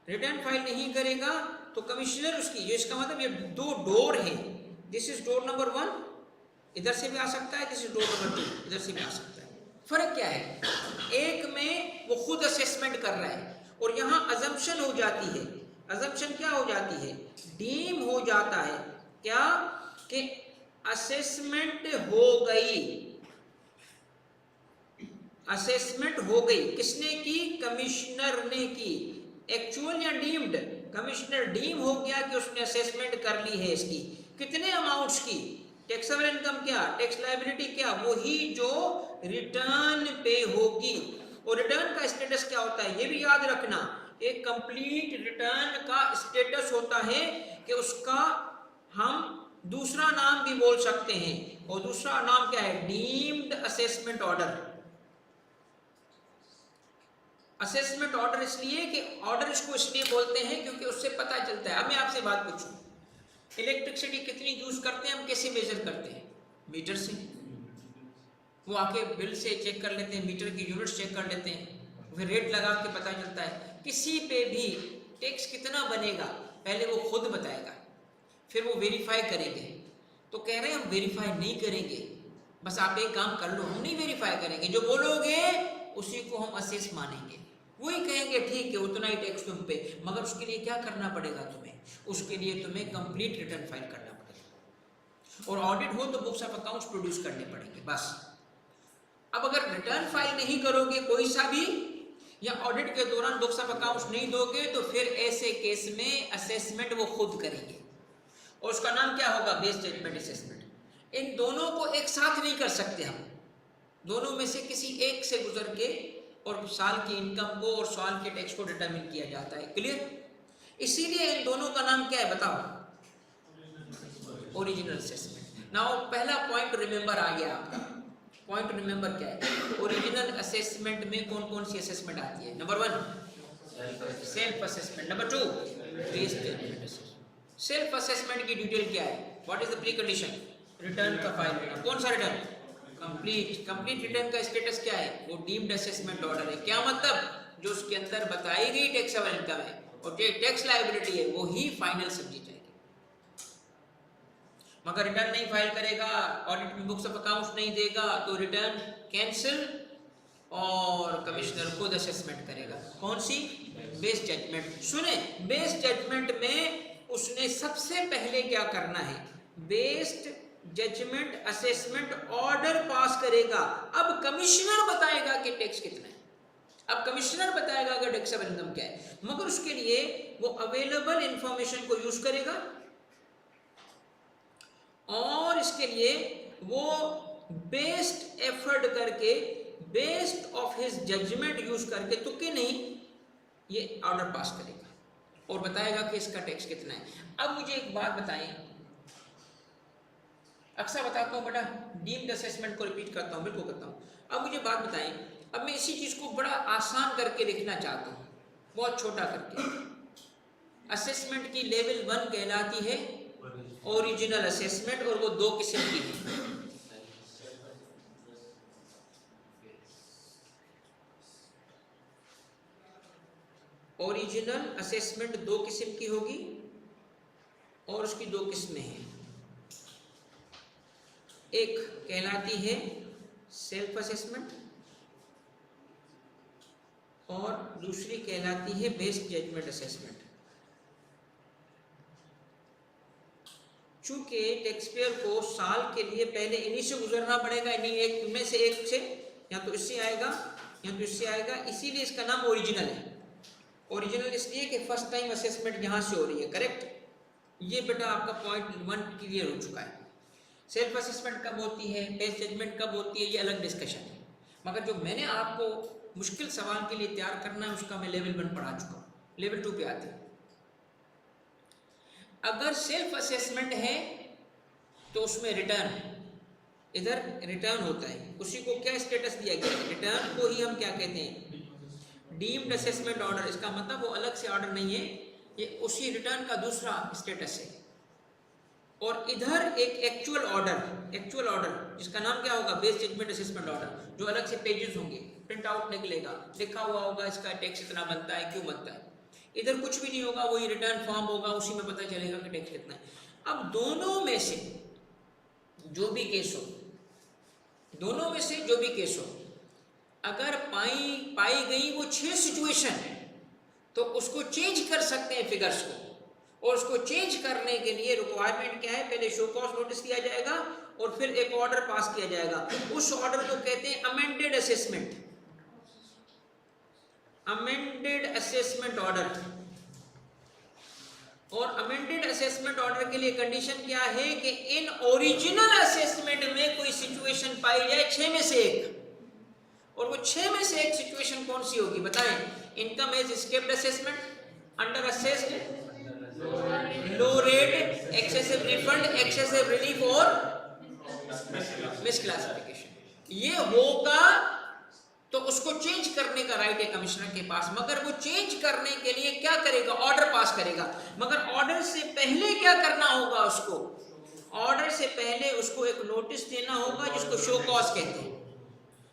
रिटर्न फाइल नहीं करेगा तो कमिश्नर उसकी, जो इसका मतलब ये दो डोर है, दिस इज डोर नंबर 1, इधर से भी आ सकता है, दिस इज डोर नंबर 2, इधर से भी आ सकता है। फर्क क्या है, एक में वो खुद असेसमेंट कर रहा है और यहाँ अजम्पशन हो जाती है। अजम्पशन क्या हो जाती है, डीम हो जाता है क्या कि असेसमेंट हो गई, असेसमेंट हो गई, किसने की, कमिश्नर ने की। एक्चुअल या डीम्ड, कमिश्नर डीम हो गया कि उसने असेसमेंट कर ली है इसकी, कितने अमाउंट्स की, टैक्सेबल इनकम क्या, टैक्स लायबिलिटी क्या, वही जो रिटर्न पे होगी। और रिटर्न का स्टेटस क्या होता है ये भी याद रखना, एक कंप्लीट रिटर्न का स्टेटस होता है कि उसका हम दूसरा नाम भी बोल सकते हैं, और दूसरा नाम क्या है, deemed assessment order. Assessment order इसलिए कि ऑर्डर इसको इसलिए बोलते हैं क्योंकि उससे पता चलता है। अब मैं आपसे बात पूछूं, इलेक्ट्रिसिटी कितनी यूज करते हैं हम, कैसे मेजर करते हैं, मीटर से। वो आके बिल से चेक कर लेते हैं, मीटर की यूनिट्स चेक कर लेते हैं, फिर रेट लगा के पता चलता है। किसी पे भी टैक्स कितना बनेगा पहले वो खुद बताएगा, फिर वो वेरीफाई करेंगे। तो कह रहे हैं हम वेरीफाई नहीं करेंगे, बस आप एक काम कर लो, हम नहीं वेरीफाई करेंगे, जो बोलोगे उसी को हम असेस मानेंगे। वही कहेंगे ठीक है उतना ही टैक्स तुम पे, मगर उसके लिए क्या करना पड़ेगा तुम्हें, उसके लिए तुम्हें कंप्लीट रिटर्न फाइल करना पड़ेगा, और ऑडिट हो तो बुक्स ऑफ अकाउंट्स प्रोड्यूस करने पड़ेंगे बस। अब अगर रिटर्न फाइल नहीं करोगे कोई सा भी, या ऑडिट के दौरान बुक्स ऑफ अकाउंट्स नहीं दोगे, तो फिर ऐसे केस में असेसमेंट वो खुद करेंगे, और उसका नाम क्या होगा, बेस्ड जजमेंट असेसमेंट। इन दोनों को एक साथ नहीं कर सकते हम, दोनों में से किसी एक से गुजर के और साल की इनकम को और साल के टैक्स को डिटरमिन किया जाता है। क्लियर? इसीलिए इन दोनों का नाम क्या है बताओ, ओरिजिनल असेसमेंट। नाउ पहला पॉइंट रिमेंबर आ गया आपका, पॉइंट रिमेंबर क्या है, ओरिजिनल असेसमेंट में कौन कौन सी असेसमेंट आती है। Number 1 self assessment, number 2 best judgement assessment. Self assessment की डिटेल क्या है, what is the precondition, return का फाइल करना। कौन सा रिटर्न, कंप्लीट। कंप्लीट रिटर्न का स्टेटस क्या है, वो डीम्ड असेसमेंट ऑर्डर है। क्या मतलब, जो उसके अंदर बताई गई टैक्सेबल इनकम है और जो टैक्स लायबिलिटी है वो ही फाइनल समझी जाएगी। मगर रिटर्न नहीं फाइल करेगा, ऑडिट में बुक्स ऑफ अकाउंट्स नहीं देगा, तो रिटर्न कैंसिल और कमिश्नर खुद असेसमेंट करेगा। कौन सी, बेस्ड जजमेंट। सुने, बेस्ड जजमेंट में उसने सबसे पहले क्या करना है, best judgement assessment order pass करेगा। अब कमिश्नर बताएगा कि टैक्स कितना है, अब कमिश्नर बताएगा कि टैक्सेबल इनकम क्या है, मगर उसके लिए वो अवेलेबल इंफॉर्मेशन को यूज करेगा, और इसके लिए वो बेस्ट एफर्ट करके, best of his judgement use करके, तुक्के नहीं, ये ऑर्डर पास करेगा और बताएगा कि इसका टैक्स कितना है। अब मुझे एक बात बताएं, अक्सर बताता हूँ बेटा, डीम्ड असेसमेंट को रिपीट करता हूँ, बिल्कुल करता हूँ। अब मुझे बात बताएं, अब मैं इसी चीज को बड़ा आसान करके लिखना चाहता हूँ, बहुत छोटा करके। असेसमेंट की लेवल 1 कहलाती है ओरिजिनल असेसमेंट, और वो 2 किस्म की है। ओरिजिनल असेसमेंट 2 किस्म की होगी और उसकी 2 किस्में हैं। एक कहलाती है सेल्फ असेसमेंट और दूसरी कहलाती है बेस्ड जजमेंट असेसमेंट। चूंकि टैक्स पेयर को साल के लिए पहले इन्हीं से गुजरना पड़ेगा, इन्हीं एक में से एक से, या तो इससे आएगा या तो इससे आएगा, इसीलिए इसका नाम ओरिजिनल है। ओरिजिनल इसलिए कि फर्स्ट टाइम असेसमेंट यहाँ से हो रही है। करेक्ट? ये बेटा आपका पॉइंट 1 क्लियर हो चुका है। सेल्फ असेसमेंट कब होती है, बेस्ड जजमेंट कब होती है, ये अलग डिस्कशन है, मगर जो मैंने आपको मुश्किल सवाल के लिए तैयार करना है उसका मैं लेवल 1 पढ़ा चुका हूँ। लेवल 2 पे आते हैं। अगर सेल्फ असेसमेंट है तो उसमें रिटर्न, इधर रिटर्न होता है, उसी को क्या स्टेटस दिया गया है, रिटर्न को ही हम क्या कहते हैं, डीम्ड असेसमेंट ऑर्डर, इसका मतलब वो अलग से ऑर्डर नहीं है, ये उसी रिटर्न का दूसरा स्टेटस है। और इधर एक एक्चुअल ऑर्डर जिसका नाम क्या होगा, बेस जजमेंट असेसमेंट ऑर्डर, जो अलग से पेजेस होंगे, प्रिंट आउट निकलेगा, लिखा हुआ होगा इसका टैक्स इतना बनता है, क्यों बनता है। इधर कुछ भी नहीं होगा, वही रिटर्न फॉर्म होगा, उसी में पता चलेगा कि टैक्स कितना है। अब दोनों में से जो भी केस हो, अगर पाई गई वो 6 सिचुएशन है, तो उसको चेंज कर सकते हैं फिगर्स को, और उसको चेंज करने के लिए रिक्वायरमेंट क्या है, पहले शो कॉज नोटिस दिया जाएगा और फिर एक ऑर्डर पास किया जाएगा। उस ऑर्डर को कहते हैं अमेंडेड असेसमेंट ऑर्डर। और अमेंडेड असेसमेंट ऑर्डर के लिए कंडीशन क्या है कि इन ओरिजिनल असेसमेंट में कोई सिचुएशन पाई जाए 6 में से एक, और वो 6 में से एक सिचुएशन कौन सी होगी बताएं। Income as escaped assessment, under assessed, low rate, excessive refund, excessive relief और मिसक्लासिफिकेशन। ये होगा तो उसको चेंज करने का राइट है कमिश्नर के पास, मगर वो चेंज करने के लिए क्या करेगा, ऑर्डर पास करेगा। मगर ऑर्डर से पहले क्या करना होगा उसको, ऑर्डर से पहले उसको एक नोटिस देना होगा जिसको शो कॉज कहते हैं।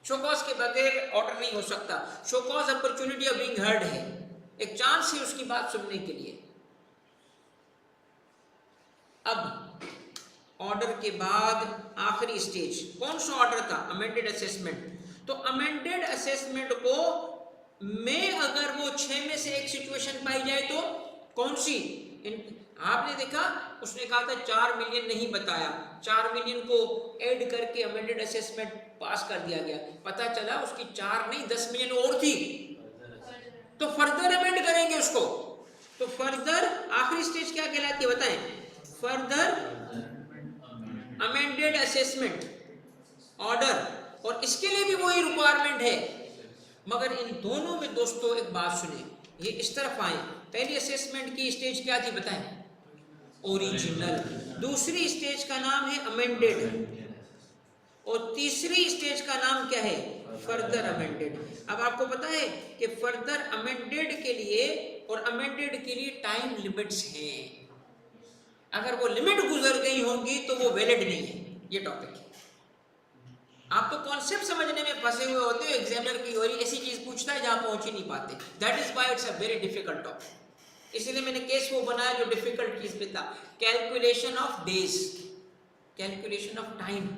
शो कॉज के बगैर ऑर्डर नहीं हो सकता। Show cause opportunity of being heard है, एक चांस है उसकी बात सुनने के लिए। अब ऑर्डर के बाद आखिरी स्टेज कौन सा ऑर्डर था, अमेंडेड असेसमेंट। तो अमेंडेड असेसमेंट को में अगर वो 6 में से एक सिचुएशन पाई जाए तो कौन सी, आपने देखा उसने कहा था 4 मिलियन नहीं बताया, 4 मिलियन को ऐड करके अमेंडेड असेसमेंट पास कर दिया गया, पता चला उसकी 4 नहीं 10 मिलियन और थी, तो फर्दर अमेंड करेंगे उसको। तो फर्दर आखिरी स्टेज क्या कहलाती है बताएं, फर्दर अमेंडेड असेसमेंट ऑर्डर। और इसके लिए भी वही रिक्वायरमेंट है, मगर इन दोनों में दोस्तों एक बात सुने, ये इस तरफ आए। पहली असेसमेंट की स्टेज क्या थी बताएं, ओरिजिनल। दूसरी स्टेज का नाम है अमेंडेड, और तीसरी स्टेज का नाम क्या है, फर्दर अमेंडेड। अब आपको पता है कि फर्दर अमेंडेड के लिए और अमेंडेड के लिए टाइम लिमिट्स हैं, अगर वो लिमिट गुजर गई होंगी तो वो वैलिड नहीं है। ये टॉपिक है, आप तो कॉन्सेप्ट समझने में फंसे हुए होते हो, एग्जामिनर की ओर ऐसी चीज पूछता है जहां पहुंच ही नहीं पाते। That is why it's a very difficult topic. इसीलिए मैंने केस वो बनाया जो डिफिकल्ट चीज पे था, calculation of days, calculation of time,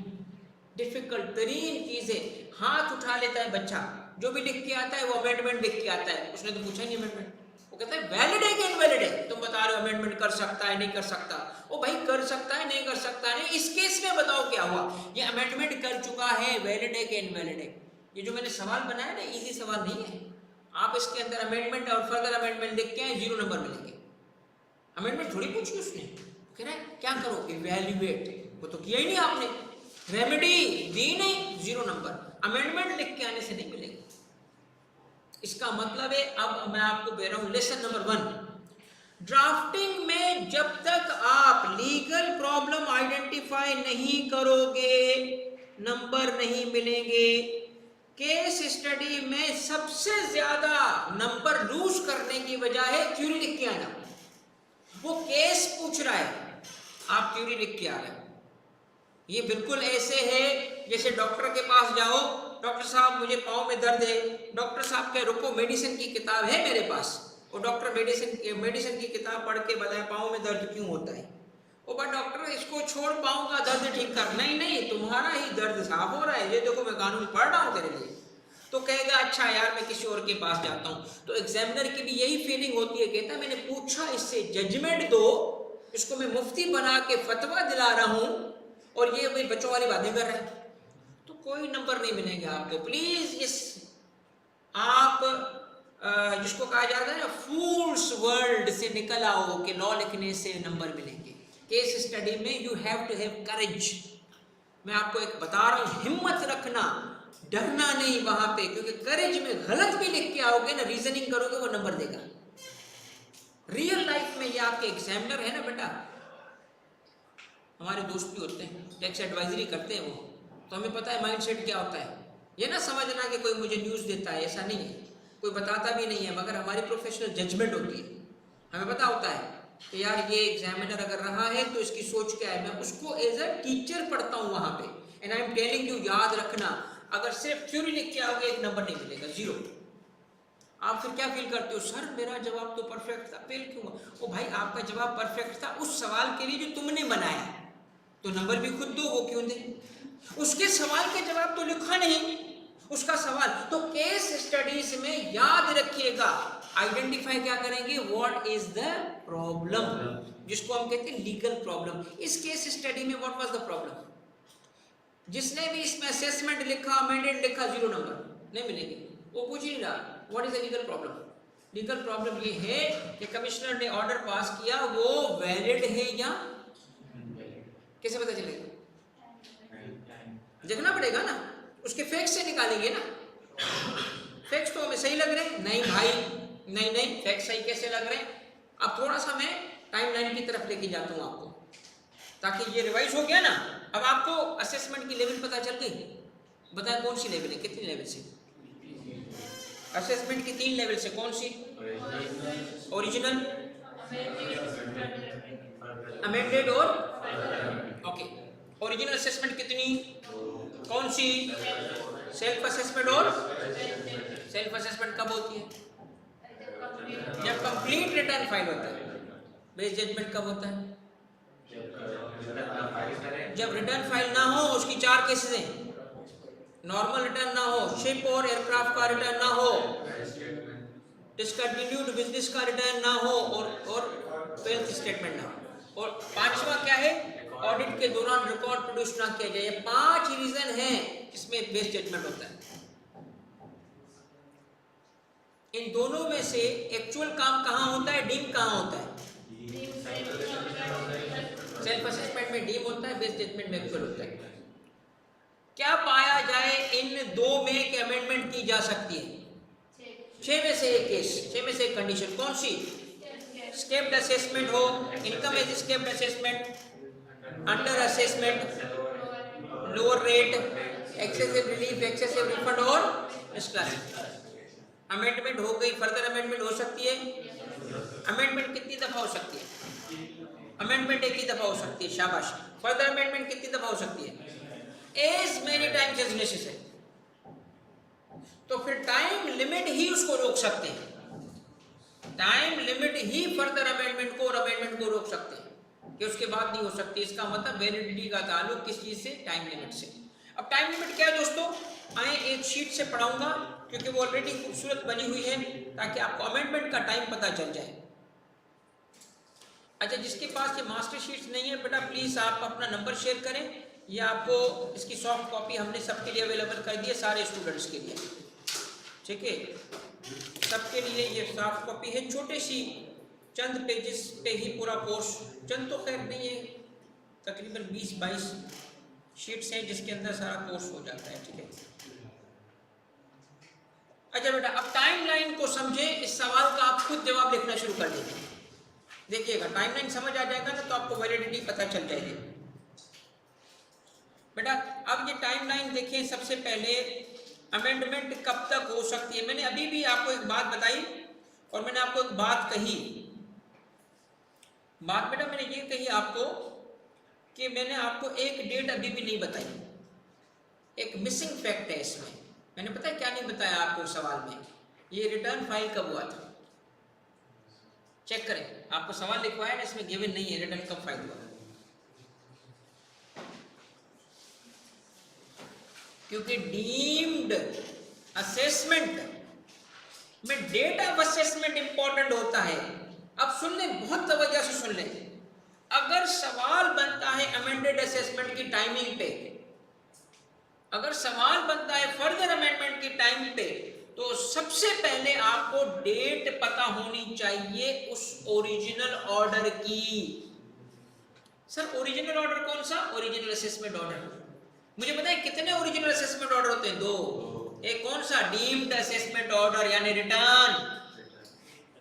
difficult तरीन चीज है। हाथ उठा लेता है बच्चा, जो भी लिख के आता है वो अमेंडमेंट लिख के आता है, उसने तो पूछा नहीं अमेंडमेंट, वो कहता है वैलिड है कि इनवैलिड है, तुम बता रहे हो अमेंडमेंट कर सकता है नहीं कर सकता। ओ भाई कर सकता है नहीं कर सकता है, इस केस में बताओ क्या हुआ, ये अमेंडमेंट कर चुका है, वैलिड है कि इनवैलिड है। ये जो मैंने सवाल बनाया ना, इजी सवाल नहीं है। आप इसके अंदर अमेंडमेंट और फर्दर अमेंडमेंट लिख के 0 नंबर मिलेंगे। अमेंडमेंट थोड़ी पूछी उसने, कह रहा है क्या करो, इवैल्यूएट, वो तो किया ही नहीं आपने, रेमेडी दी नहीं, 0 नंबर। अमेंडमेंट लिख के आने से नहीं मिलेगी। इसका मतलब है, अब मैं आपको दे रहा हूं लेसन नंबर 1, ड्राफ्टिंग में जब तक आप लीगल प्रॉब्लम आइडेंटिफाई नहीं करोगे नंबर नहीं मिलेंगे। केस स्टडी में सबसे ज्यादा नंबर लूज करने की वजह है थ्योरी लिख के आना। वो केस पूछ रहा है, आप थ्योरी लिख के आ रहे हो। ये बिल्कुल ऐसे है जैसे डॉक्टर के पास जाओ, डॉक्टर साहब मुझे पाँव में दर्द है, डॉक्टर साहब कहे रुको मेडिसिन की किताब है मेरे पास, और डॉक्टर मेडिसिन की किताब पढ़ के बताए पाँव में दर्द क्यों होता है। ओ बट डॉक्टर इसको छोड़, पाँव का दर्द ठीक कर, नहीं तुम्हारा ही दर्द साफ हो रहा है, ये देखो मैं कानून पढ़ रहा हूँ तेरे लिए। तो कहेगा अच्छा यार मैं किसी और के पास जाता हूँ। तो एग्जामिनर की भी यही फीलिंग होती है, कहता मैंने पूछा इससे जजमेंट दो, इसको मैं मुफ्ती बना के फतवा दिला रहा हूँ और ये भाई बच्चों वाली बातें कर रहे हैं, तो कोई नंबर नहीं मिलेंगे आपको। प्लीज इस आप जिसको कहा जाता है ना फूल्स वर्ल्ड से निकल आओ कि लॉ लिखने से नंबर मिलेंगे। केस स्टडी में you have to have courage. मैं आपको एक बता रहा हूँ, हिम्मत रखना, डरना नहीं वहां पे, क्योंकि करेज में गलत भी लिख के आओगे ना, रीजनिंग करोगे, वो नंबर देगा। रियल लाइफ में ये आपके एग्जामिनर है ना बेटा, हमारे दोस्त भी होते हैं, टैक्स एडवाइजरी करते हैं वो, तो हमें पता है माइंडसेट क्या होता है। ये ना समझना कि कोई मुझे न्यूज़ देता है, ऐसा नहीं है। कोई बताता भी नहीं है, मगर हमारी प्रोफेशनल जजमेंट होती है, हमें पता होता है कि यार ये एग्जामिनर अगर रहा है तो इसकी सोच क्या है। मैं उसको एज अ टीचर पढ़ता हूँ वहाँ पे, and I am telling you, याद रखना अगर सिर्फ थ्योरी लिख के आओगे एक नंबर नहीं मिलेगा, 0। आप फिर क्या फील करते हो, सर मेरा जवाब तो परफेक्ट था, फेल क्यों हुआ? ओ भाई आपका जवाब परफेक्ट था उस सवाल के लिए जो तुमने बनाया, तो नंबर भी खुद दो, वो क्यों दे? उसके सवाल के जवाब तो लिखा नहीं, उसका सवाल। तो केस स्टडीज में याद रखिएगा, आइडेंटिफाई क्या करेंगे, व्हाट इज द प्रॉब्लम, जिसको हम कहते हैं लीगल प्रॉब्लम। इस केस स्टडी में व्हाट वाज द प्रॉब्लम? जिसने भी इसमें असेसमेंट लिखा, अमेंडेड लिखा, 0 नंबर नहीं मिलेंगे। वो पूछ ही नहीं रहा what is the legal problem. Legal problem ये है कि कमिश्नर ने ऑर्डर पास किया, वो वैलिड है या कैसे पता चलेगा? देखना पड़ेगा ना, उसके फैक्ट्स से निकालेंगे ना। फैक्ट्स तो हमें सही लग रहे हैं, नहीं भाई नहीं फैक्ट्स सही कैसे लग रहे हैं? अब थोड़ा सा मैं टाइमलाइन की तरफ लेके जाता हूँ आपको, ताकि ये रिवाइज हो गया ना। अब आपको असेसमेंट की लेवल पता चल गई, बताएं कौन सी लेवल है, कितनी लेवल से? असेसमेंट की 3 लेवल से, कौन सी? ओरिजिनल, अमेंडेड और ओके। ओरिजिनल असेसमेंट कितनी, कौन सी? Self assessment. और सेल्फ असेसमेंट कब होती है? जब कंप्लीट रिटर्न फाइल होता है। बेस जजमेंट कब होता है? जब रिटर्न फाइल ना हो। उसकी 4 केसेस हैं, नॉर्मल रिटर्न ना हो, शिप और एयरक्राफ्ट का रिटर्न ना हो, डिसकंटिन्यूड बिजनेस का रिटर्न ना हो, और वेल्थ स्टेटमेंट ना हो। और 5वां क्या है? ऑडिट के दौरान रिकॉर्ड प्रोड्यूस ना किया जाए। ये 5 रीजन हैं जिसमें बेस जजमेंट होता है। इन दोनों में से एक्चुअल काम कहाँ होता है, डीम कहाँ होता है? सेल्फ असेसमेंट में डीम होता है, बेस जजमेंट में एक्चुअल होता है। क्या पाया जाए इन 2 में कि अमेंडमेंट की जा सकती है? 6 में से एक केस, 6 में से एक कंडीशन, कौन सी? स्केप्ड असेसमेंट हो, income as escaped assessment, under assessment, lower rate, excessive relief, excessive refund और मिसक्लासिफिकेशन। अमेंडमेंट हो गई, फर्दर अमेंडमेंट हो सकती है। अमेंडमेंट कितनी दफा हो सकती है? अमेंडमेंट एक ही दफा हो सकती है, शाबाश। फर्दर अमेंडमेंट कितनी दफा हो सकती है? As many times as necessary. तो फिर टाइम लिमिट ही उसको रोक सकते हैं, टाइम लिमिट ही फर्दर अमेंडमेंट को और अमेंडमेंट को रोक सकते हैं कि उसके बाद नहीं हो सकती। इसका मतलब वैलिडिटी का ताल्लुक किस चीज से? टाइम लिमिट से। अब टाइम लिमिट क्या है दोस्तों? आए एक शीट से पढ़ाऊंगा, क्योंकि वो ऑलरेडी खूबसूरत बनी हुई है, ताकि आपको अमेंडमेंट का टाइम पता चल जाए। अच्छा, जिसके पास ये मास्टर शीट्स नहीं है बेटा, प्लीज आप अपना नंबर शेयर करें, या आपको इसकी सॉफ्ट कॉपी हमने सबके लिए अवेलेबल कर दी है, सारे स्टूडेंट्स के लिए, ठीक है? सबके लिए ये सॉफ्ट कॉपी है, छोटी सी, चंद पेजेस पे ही पूरा कोर्स, चंद तो खैर नहीं है, तकरीबन 20-22 शीट्स हैं जिसके अंदर सारा कोर्स हो जाता है, ठीक है? अच्छा बेटा, अब टाइमलाइन को समझे, इस सवाल का आप खुद जवाब लिखना शुरू कर दीजिए। देखिएगा, टाइमलाइन समझ आ जाएगा ना, तो आपको वैलिडिटी पता चल जाएगी। बेटा अब ये टाइमलाइन देखिए, सबसे पहले अमेंडमेंट कब तक हो सकती है? मैंने अभी भी आपको एक बात बताई, और मैंने आपको एक बात कही। बात बेटा मैंने ये कही आपको कि मैंने आपको एक डेट अभी भी नहीं बताई, एक मिसिंग फैक्ट है इसमें। मैंने पता है क्या नहीं बताया आपको सवाल में? ये रिटर्न फाइल कब हुआ था? चेक करें, आपको सवाल लिखवाया ना, इसमें गिवन नहीं है रिटर्न कब फाइल हुआ, क्योंकि डीम्ड असेसमेंट में डेट ऑफ असेसमेंट इंपॉर्टेंट होता है। अब सुन लें, बहुत तवज्जो से सुन लें। अगर सवाल बनता है अमेंडेड असेसमेंट की टाइमिंग पे, अगर सवाल बनता है फर्दर अमेंडमेंट की टाइम पे, तो सबसे पहले आपको डेट पता होनी चाहिए उस ओरिजिनल ऑर्डर की। सर ओरिजिनल ऑर्डर कौन सा? Original assessment order. मुझे पता है कितने ओरिजिनल असेसमेंट ऑर्डर होते हैं? 2। एक कौन सा? डीम्ड असेसमेंट ऑर्डर यानी रिटर्न,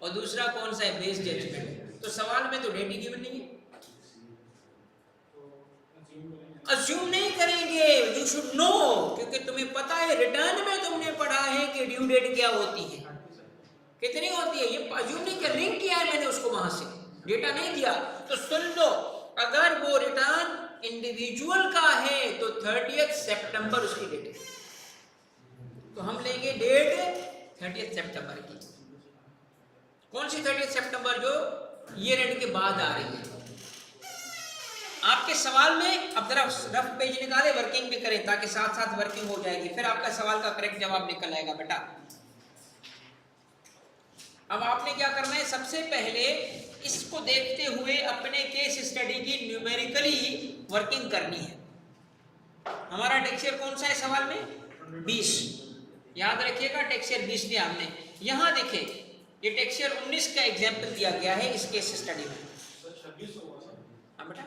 और दूसरा कौन सा है? Best judgement. तो सवाल में तो डेट ही गिवन नहीं है, अज्यूम नहीं करेंगे, यू शुड नो, क्योंकि तुम्हें पता है, रिटर्न में तुमने पढ़ा है कि ड्यू डेट क्या होती है। कितनी होती है, ये अज्यूम नहीं किया, लिंक किया है मैंने उसको, वहां से डेटा नहीं दिया। तो सुन लो, अगर वो रिटर्न इंडिविजुअल का है तो 30 सितंबर उसकी डेट है, तो हम लेंगे डेट 30 सितंबर की। कौन सी 30 सितंबर? जो ईयर एंड के बाद आ रही है। आपके सवाल में अब जरा रफ पेज निकाले, वर्किंग भी करें ताकि साथ साथ वर्किंग हो जाएगी, फिर आपका सवाल का करेक्ट जवाब निकल आएगा बेटा। अब आपने क्या करना है, सबसे पहले इसको देखते हुए अपने केस स्टडी की न्यूमेरिकली वर्किंग करनी है। हमारा टेक्सचर कौन सा है सवाल में? 20। याद रखिएगा टेक्सचर 20 दिया हमने। यहां देखें, ये टेक्सचर 19 का एग्जाम्पल दिया गया है इस केस स्टडी में। हाँ बेटा,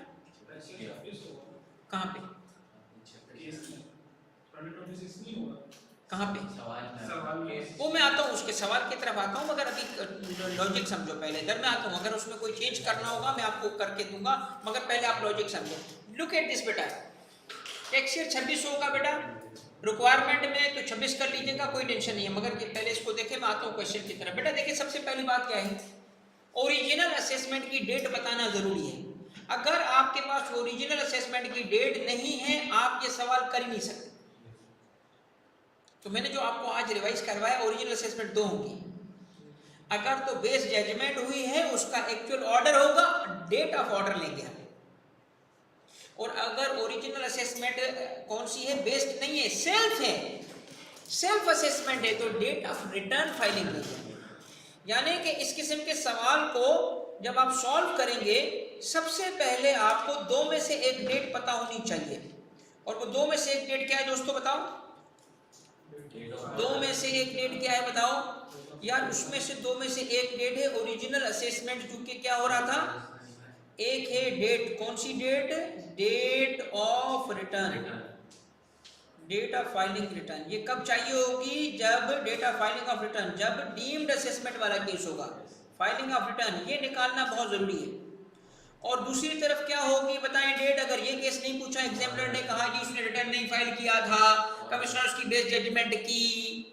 कहाँ पे? कहाँ पे? वो मैं आता हूँ, उसके सवाल की तरफ आता हूँ, मगर अभी लॉजिक समझो पहले। इधर मैं आता हूँ, अगर उसमें कोई चेंज करना होगा मैं आपको करके दूंगा, मगर पहले आप लॉजिक समझो। लुक एट दिस बेटा, टेक्सचर 26 होगा बेटा, रिक्वायरमेंट में तो 26 कर लीजिएगा, कोई टेंशन नहीं है, मगर पहले इसको देखें। मैं आता हूँ क्वेश्चन की तरफ। बेटा देखिए, सबसे पहली बात क्या है, ओरिजिनल असेसमेंट की डेट बताना जरूरी है। अगर आपके पास ओरिजिनल असेसमेंट की डेट नहीं है, आप ये सवाल कर ही नहीं सकते। तो मैंने जो आपको आज रिवाइज करवाया, ओरिजिनल असेसमेंट 2 होगी। अगर तो बेस जजमेंट हुई है, उसका एक्चुअल ऑर्डर होगा, डेट ऑफ ऑर्डर लेंगे हम। और अगर ओरिजिनल असेसमेंट कौन सी है, बेस्ड नहीं है, सेल्फ है, सेल्फ असेसमेंट है, तो डेट ऑफ रिटर्न फाइलिंग लेंगे। यानी कि इस किस्म के सवाल को जब आप सॉल्व करेंगे, सबसे पहले आपको 2 में से एक डेट पता होनी चाहिए। और वो 2 में से एक डेट क्या है दोस्तों, बताओ? 2 में से एक डेट क्या है बताओ यार? उसमें से 2 में से एक डेट है ओरिजिनल असेसमेंट, क्योंकि क्या हो रहा था, एक है डेट, कौन सी date? Date of return, date of filing return. ये कब चाहिए होगी? जब date of filing of return, जब डीम्ड असेसमेंट वाला केस होगा। फाइलिंग ऑफ रिटर्न ये निकालना बहुत जरूरी है। और दूसरी तरफ क्या होगी बताएं, डेट। अगर ये केस नहीं पूछा, एग्जामिनर ने कहा कि उसने रिटर्न नहीं फाइल किया था, कमिश्नर उसकी बेस जजमेंट की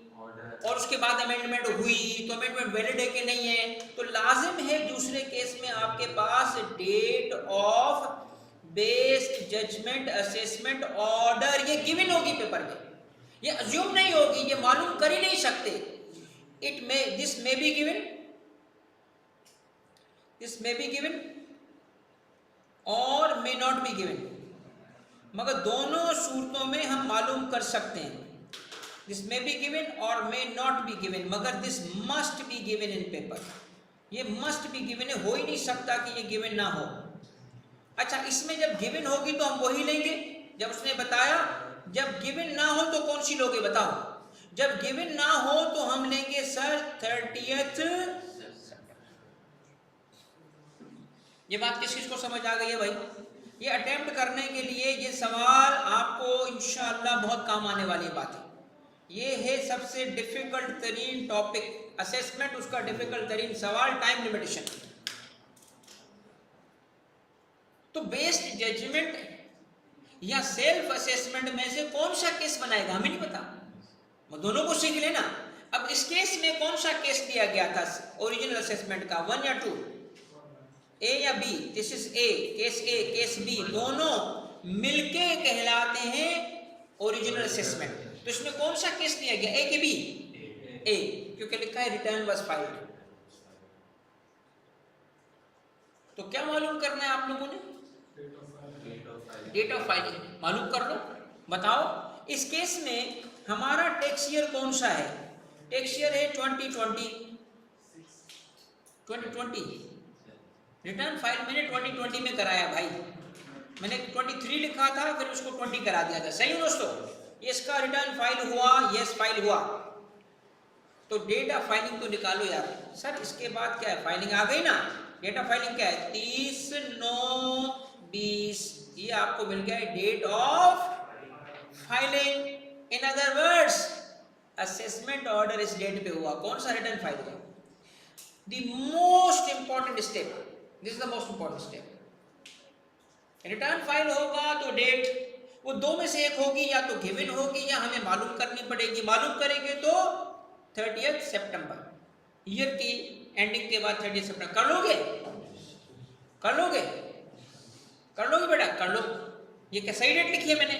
और उसके बाद अमेंडमेंट हुई, तो अमेंडमेंट वैलिड है कि नहीं है, तो लाजिम है दूसरे केस में आपके पास date of based judgement assessment order ये गिवन होगी पेपर में। ये अज्यूम नहीं होगी, ये मालूम कर ही नहीं सकते। It may, this may be given, this may be given और मे नॉट बी गिवन, मगर दोनों सूरतों में हम मालूम कर सकते हैं। दिस मे बी गिवन और मे नॉट बी गिवन, मगर this must be given in paper. ये मस्ट बी गिवन है, हो ही नहीं सकता कि ये गिवन ना हो। अच्छा, इसमें जब गिवन होगी तो हम वही लेंगे जब उसने बताया। जब गिवन ना हो तो कौन सी लोगे बताओ? जब गिवन ना हो तो हम लेंगे सर 30th। ये बात किस को समझ आ गई है भाई? ये अटेम्प्ट करने के लिए ये सवाल आपको इंशाअल्लाह बहुत काम आने वाली बात है। ये है सबसे डिफिकल्ट तरीन टॉपिक असेसमेंट, उसका डिफिकल्ट तरीन सवाल टाइम लिमिटेशन। तो बेस्ड जजमेंट या सेल्फ असेसमेंट में से कौन सा केस बनाएगा हमें नहीं पता, वो दोनों को सीख लेना। अब इस केस में कौन सा केस दिया गया था ओरिजिनल असेसमेंट का, 1 या 2, ए या B? This is A, case B, दोनों मिलके कहलाते हैं ओरिजिनल असेसमेंट। तो इसमें कौन सा केस दिया गया, ए के बी? ए, क्योंकि लिखा है रिटर्न वाज फाइल्ड। तो क्या मालूम करना है आप लोगों ने? डेट ऑफ फाइलिंग मालूम कर लो। बताओ इस केस में हमारा टैक्स ईयर कौन सा है? टैक्स ईयर है 2020। रिटर्न फाइल मैंने 2020 में कराया भाई, मैंने 23 लिखा था, फिर उसको 20 करा दिया था। सही है दोस्तों? ये इसका रिटर्न फाइल हुआ, यस फाइल हुआ। तो डेट ऑफ फाइलिंग तो निकालो यार। सर इसके बाद क्या है, फाइलिंग आ गई ना। डेट ऑफ फाइलिंग क्या है? 30/9/20, ये आपको मिल गया है date of filing. In other words assessment order इस डेट पे हुआ। कौन सा रिटर्न फाइल हुआ? The most important step, this is the most important step. Return file होगा तो डेट वो 2 में से एक होगी, या तो गिवन होगी या हमें मालूम करनी पड़ेगी। मालूम करेंगे तो 30th सितंबर। ईयर की एंडिंग के बाद 30 सितंबर कर लोगे, कर लोगे, कर लोगे बेटा, कर लो। ये क्या सही डेट लिखी है मैंने?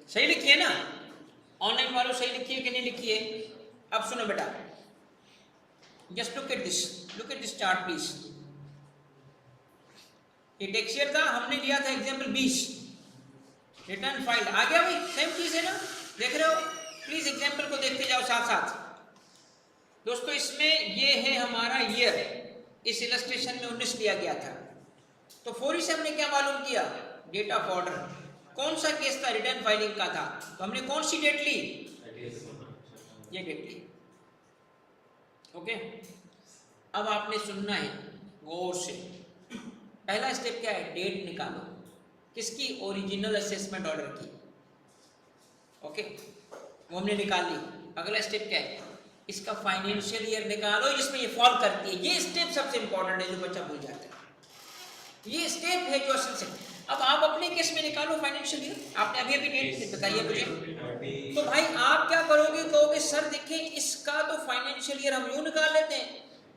सही लिखी है ना? ऑनलाइन वालों सही लिखी है कि नहीं लिखी है? अब सुनो बेटा, just look at this chart please. ये टेक्स्ट ईयर था, हमने लिया था एग्जाम्पल 20, रिटर्न फाइल आ गया भाई, सेम चीज है ना, देख रहे हो? प्लीज एग्जाम्पल को देखते जाओ साथ साथ दोस्तों। इसमें ये है हमारा ईयर, इस इलस्ट्रेशन में 19 लिया गया था। तो फोरी से हमने क्या मालूम किया? Date of order. कौन सा केस था? रिटर्न फाइलिंग का था। तो हमने कौन सी डेट ली? ये डेट ली। ओके, अब आपने सुनना है गौर से। पहला स्टेप क्या है? डेट निकालो। किसकी? ओरिजिनल असेसमेंट ऑर्डर की। ओके, वो हमने निकाल ली। अगला स्टेप क्या है? इसका फाइनेंशियल ईयर निकालो जिसमें ये फॉल करती है। ये स्टेप सबसे इंपॉर्टेंट है, जो बच्चा भूल जाता है। ये स्टेप है जो असल से। अब आप अपने केस में निकालो फाइनेंशियल ईयर। आपने अभी अभी डेट बताइए मुझे। तो भाई आप क्या करोगे? कहोगे सर देखिए इसका तो फाइनेंशियल ईयर हम यूं निकाल लेते हैं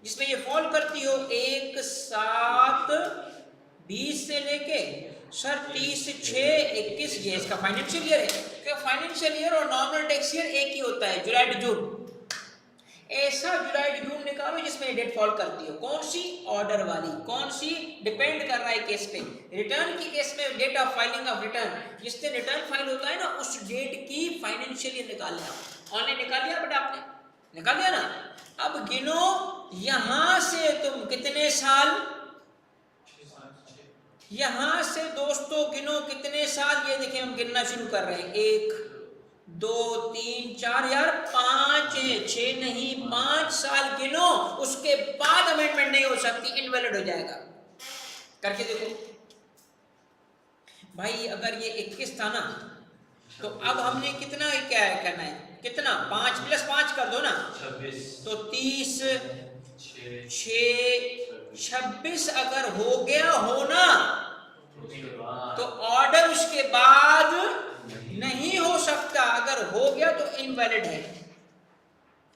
जिसमें ये फॉल करती हो 1/7/20 से लेके सर 30/6/21, ये इसका फाइनेंशियल ईयर है। क्या फाइनेंशियल ईयर और नॉर्मल टैक्स ईयर एक ही होता है, जुलाई टू जून। ऐसा जुलाई टू जून निकालो जिसमें डेट फॉल करती हो। कौन सी? ऑर्डर वाली। कौन सी? डिपेंड कर रहा है केस पे। रिटर्न की केस में date of filing of return, जिस दिन रिटर्न फाइल होता है ना, उस डेट की फाइनेंशियल ईयर निकाल लिया। ऑनलाइन निकाल लिया बेटा, आपने निकाल लिया ना? अब गिनो यहां से तुम कितने साल, यहां से दोस्तों गिनो कितने साल। ये देखिए हम गिनना शुरू कर रहे हैं, 1 2 3 4 यार 5 6 नहीं 5 साल गिनो। उसके बाद अमेंडमेंट नहीं हो सकती, इनवैलिड हो जाएगा। करके देखो भाई। अगर ये 21 था ना, तो अब हमने कितना क्या है करना है? कितना? 5 + 5 कर दो ना, 26। तो 30 6 26 अगर हो गया हो ना, तो ऑर्डर उसके बाद नहीं हो सकता। अगर हो गया तो इनवैलिड है।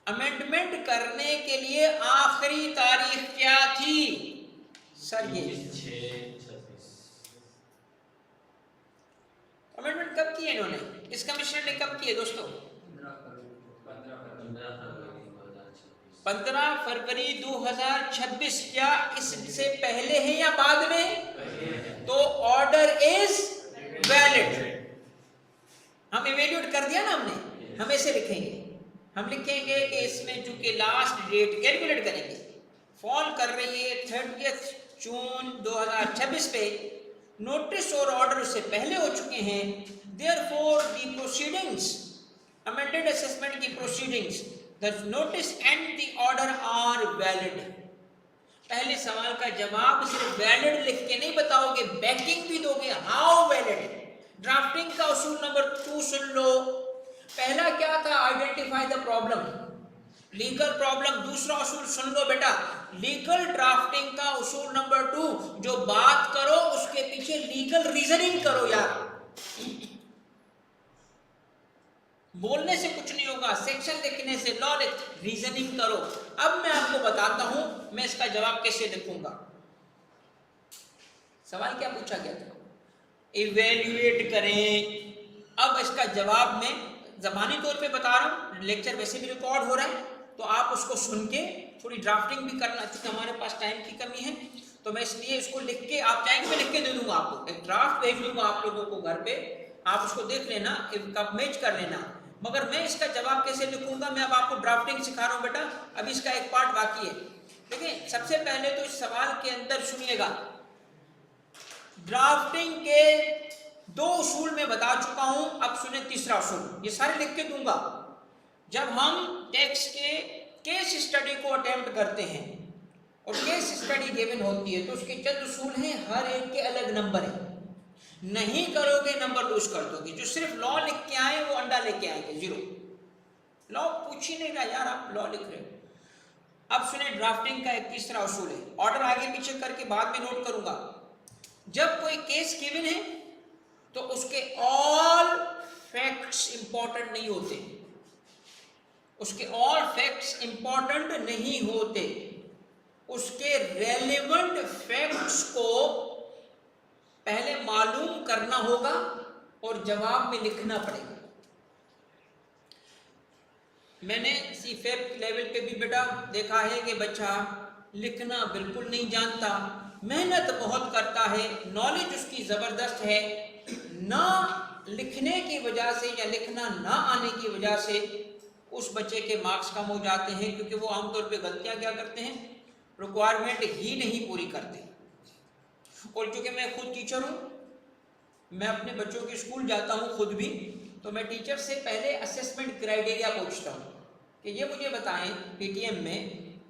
अमेंडमेंट करने के लिए आखिरी तारीख क्या थी सर? ये 6/26। अमेंडमेंट कब की है इन्होंने? इस कमिश्नर ने कब की है दोस्तों? 15 फरवरी 2026। क्या इससे पहले है या बाद में? तो ऑर्डर इज वैलिड। हम इवेल्यूएट कर दिया ना हमने। हम ऐसे लिखेंगे, हम लिखेंगे कि इसमें चूंकि लास्ट डेट कैलकुलेट करेंगे, फॉल कर रही है 30 जून 2026 पे, नोटिस और ऑर्डर उससे पहले हो चुके हैं। Therefore the proceedings, amended assessment की proceedings, the notice and the order are valid. पहले सवाल का जवाब सिर्फ वैलिड लिख के नहीं बताओगे, बैकिंग भी दोगे। How valid? ड्राफ्टिंग का उसूल नंबर 2 सुन लो। पहला क्या था? Identify the problem, legal problem. दूसरा उसूल सुन लो बेटा, लीगल ड्राफ्टिंग का उसूल नंबर 2, जो बात करो उसके पीछे लीगल रीजनिंग करो यार। बोलने से कुछ नहीं होगा, सेक्शन लिखने से, लॉ लिख, रीजनिंग करो। अब मैं आपको बताता हूं मैं इसका जवाब कैसे लिखूंगा। सवाल क्या पूछा गया था? इवेल्युएट करें। अब इसका जवाब मैं ज़बानी तौर पे बता रहा हूँ, लेक्चर वैसे भी रिकॉर्ड हो रहा है, तो आप उसको सुन के थोड़ी ड्राफ्टिंग भी करना, क्योंकि हमारे पास टाइम की कमी है, तो मैं इसलिए इसको लिख के, आप चाहेंगे मैं लिख के दे दूंगा आपको, एक ड्राफ्ट भेज दूंगा आप लोगों को घर पे, आप उसको देख लेना, कब मैच कर लेना। मगर मैं इसका जवाब कैसे लिखूंगा, मैं अब आपको ड्राफ्टिंग सिखा रहा हूँ बेटा। अभी इसका एक पार्ट बाकी है। देखिए सबसे पहले तो इस सवाल के अंदर सुनिएगा, ड्राफ्टिंग के 2 उसूल में बता चुका हूं, अब सुने तीसरा उसूल, ये सारे लिख के दूंगा। जब हम टेक्स्ट के केस स्टडी को अटेम्प्ट करते हैं और केस स्टडी गिवन होती है, तो उसके चंद उसूल हैं, हर एक के अलग नंबर है। नहीं करोगे नंबर लूज कर दोगे। जो सिर्फ लॉ लिख के आए वो अंडा लेके आएंगे, 0। लॉ पूछ ही नहीं रहा यार, आप लॉ लिख रहे हो। अब सुने ड्राफ्टिंग का एक तीसरा उसूल है, ऑर्डर आगे पीछे करके बाद में नोट करूंगा। जब कोई केस गिवन है तो उसके ऑल फैक्ट्स इंपॉर्टेंट नहीं होते। उसके ऑल फैक्ट्स इंपॉर्टेंट नहीं होते, उसके रेलेवेंट फैक्ट्स को पहले मालूम करना होगा और जवाब में लिखना पड़ेगा। मैंने सीफेप लेवल पे भी बेटा देखा है कि बच्चा लिखना बिल्कुल नहीं जानता, मेहनत बहुत करता है, नॉलेज उसकी ज़बरदस्त है, ना लिखने की वजह से या लिखना ना आने की वजह से उस बच्चे के मार्क्स कम हो जाते हैं, क्योंकि वो आमतौर पे गलतियां क्या करते हैं, रिक्वायरमेंट ही नहीं पूरी करते। और चूँकि मैं खुद टीचर हूँ, मैं अपने बच्चों के स्कूल जाता हूँ खुद भी, तो मैं टीचर से पहले असेसमेंट क्राइटेरिया पूछता हूँ कि ये मुझे बताएं, पीटीएम में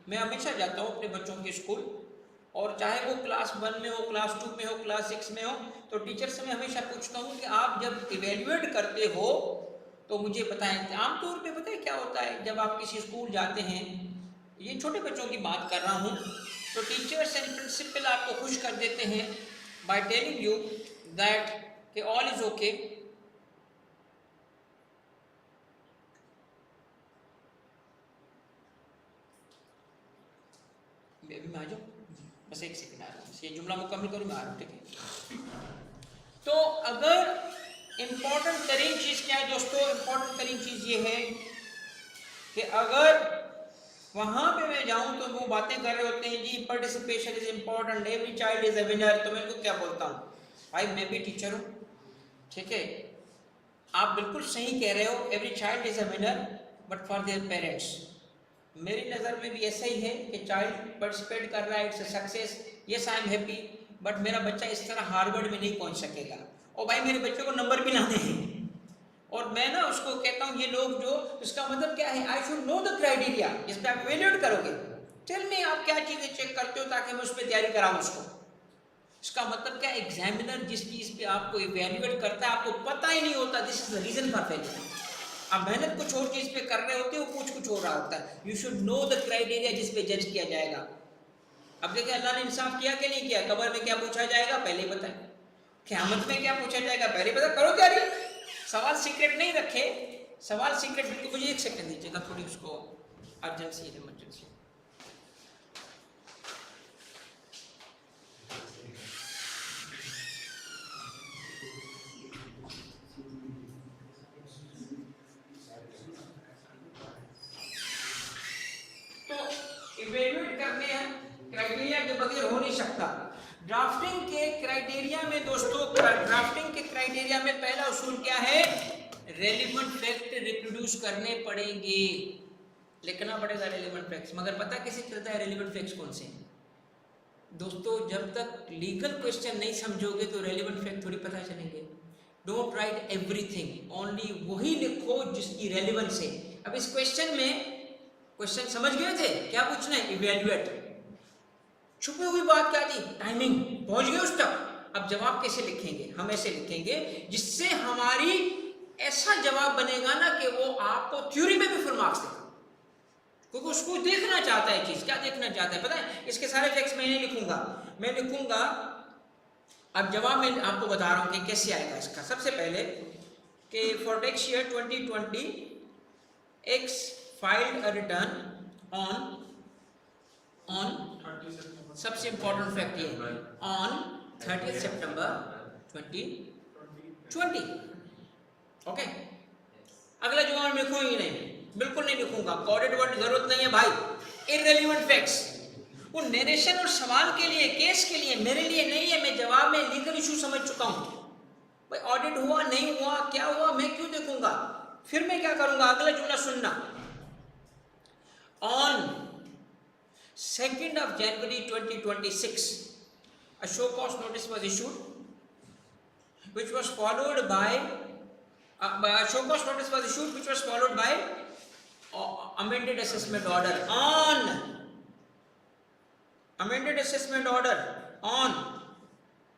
मैं हमेशा जाता हूँ अपने बच्चों के स्कूल, और चाहे वो क्लास 1 में हो, क्लास 2 में हो, क्लास 6 में हो, तो टीचर से मैं हमेशा पूछता हूँ कि आप जब इवेल्युएट करते हो तो मुझे बताएं। आमतौर पे पता है क्या होता है, जब आप किसी स्कूल जाते हैं, ये छोटे बच्चों की बात कर रहा हूँ, तो टीचर्स एंड प्रिंसिपल आपको खुश कर देते हैं बाय टेलिंग यू दैट कि ऑल इज ओके, अभी मैं आ जाऊँ, बस एक सेकंड आ रहा हूँ, ये जुमला मुकम्मल करूँ, मैं आ रहा हूँ, ठीक है। तो अगर इम्पोर्टेंट तरीन चीज़ क्या है दोस्तों, इम्पोर्टेंट तरीन चीज़ ये है कि अगर वहाँ पे मैं जाऊँ तो वो बातें कर रहे होते हैं जी participation is important, every child is a winner, तो मैं उनको क्या बोलता हूँ, भाई मैं भी टीचर हूँ, ठीक है, आप बिल्कुल सही कह रहे हो, every child is a winner but for their parents. मेरी नज़र में भी ऐसा ही है कि चाइल्ड पार्टिसिपेट कर रहा है, it's a success, yes I am happy, but मेरा बच्चा इस तरह हार्वर्ड में नहीं पहुंच सकेगा, और भाई मेरे बच्चे को नंबर भी लाने हैं, और मैं ना उसको कहता हूँ ये लोग जो, इसका मतलब क्या है, I should know the criteria जिस पे आप इवेल्युएट करोगे, टेल मी आप क्या चीज़ें चेक करते हो ताकि मैं उस पर तैयारी कराऊँ उसको। इसका मतलब क्या, एग्जामिनर जिस चीज़ पे आपको इवेल्युएट करता है आपको पता ही नहीं होता, this is the reason for failure. आप मेहनत कुछ और चीज़ पे कर रहे होते हो, कुछ हो रहा होता है, you should know the criteria जिस पे जज किया जाएगा। अब देखिए अल्लाह ने इंसाफ किया कि नहीं किया, कब्र में क्या पूछा जाएगा पहले ही बताएं, क़यामत में क्या पूछा जाएगा पहले ही पता, करो तैयारी, सवाल सीक्रेट नहीं रखे, सवाल सीक्रेट बिल्कुल। मुझे एक सेकंड दीजिएगा, थोड़ी उसको अर्जेंसी है, इमरजेंसी। तो इवेल्युएट करने हैं क्राइटेरिया के बगैर हो नहीं सकता। ड्राफ्टिंग के क्राइटेरिया में दोस्तों, ड्राफ्टिंग के क्राइटेरिया में पहला उसूल क्या है, रेलिवेंट फैक्ट रिप्रोड्यूस करने पड़ेंगे, लिखना पड़ेगा रेलिवेंट फैक्ट्स। मगर पता कैसे चलता है रेलिवेंट फैक्ट्स कौन से हैं दोस्तों, जब तक लीगल क्वेश्चन नहीं समझोगे तो रेलिवेंट फैक्ट थोड़ी पता चलेंगे। डोंट राइट एवरीथिंग, ओनली वही लिखो जिसकी रेलिवेंस है। अब इस क्वेश्चन में, क्वेश्चन समझ गए थे क्या पूछना है, इवेल्युएट, छुपी हुई बात क्या थी, टाइमिंग, पहुंच गए उस तक। अब जवाब कैसे लिखेंगे, हम ऐसे लिखेंगे जिससे हमारी ऐसा जवाब बनेगा ना कि वो आपको थ्योरी में भी फुल मार्क्स देगा, क्योंकि उसको देखना चाहता है चीज, क्या देखना चाहता है पता है। इसके सारे टेक्स्ट मैं नहीं लिखूंगा, मैं लिखूंगा, अब जवाब मैं आपको बता रहा हूं कि कैसे आएगा इसका। सबसे पहले कि for tax year 2020 x filed a return on सबसे इंपॉर्टेंट फैक्ट ये है, ऑन 30 सितंबर 2020। ओके, अगला जवाब मैं लिखूंगी नहीं, बिल्कुल नहीं लिखूंगा, कोडेड वर्ड जरूरत नहीं है भाई। इररिलेवेंट फैक्ट्स, वो नरेशन और सवाल के लिए, केस के लिए, मेरे लिए नहीं है, मैं जवाब में लीगल इशू समझ चुका हूं भाई, ऑडिट हुआ नहीं हुआ क्या हुआ मैं क्यों देखूंगा। फिर मैं क्या करूंगा, अगला जुमला सुनना, on 2nd of January 2026 a show cause notice was issued which was followed by a show cause notice was issued which was followed by amended assessment order on amended assessment order on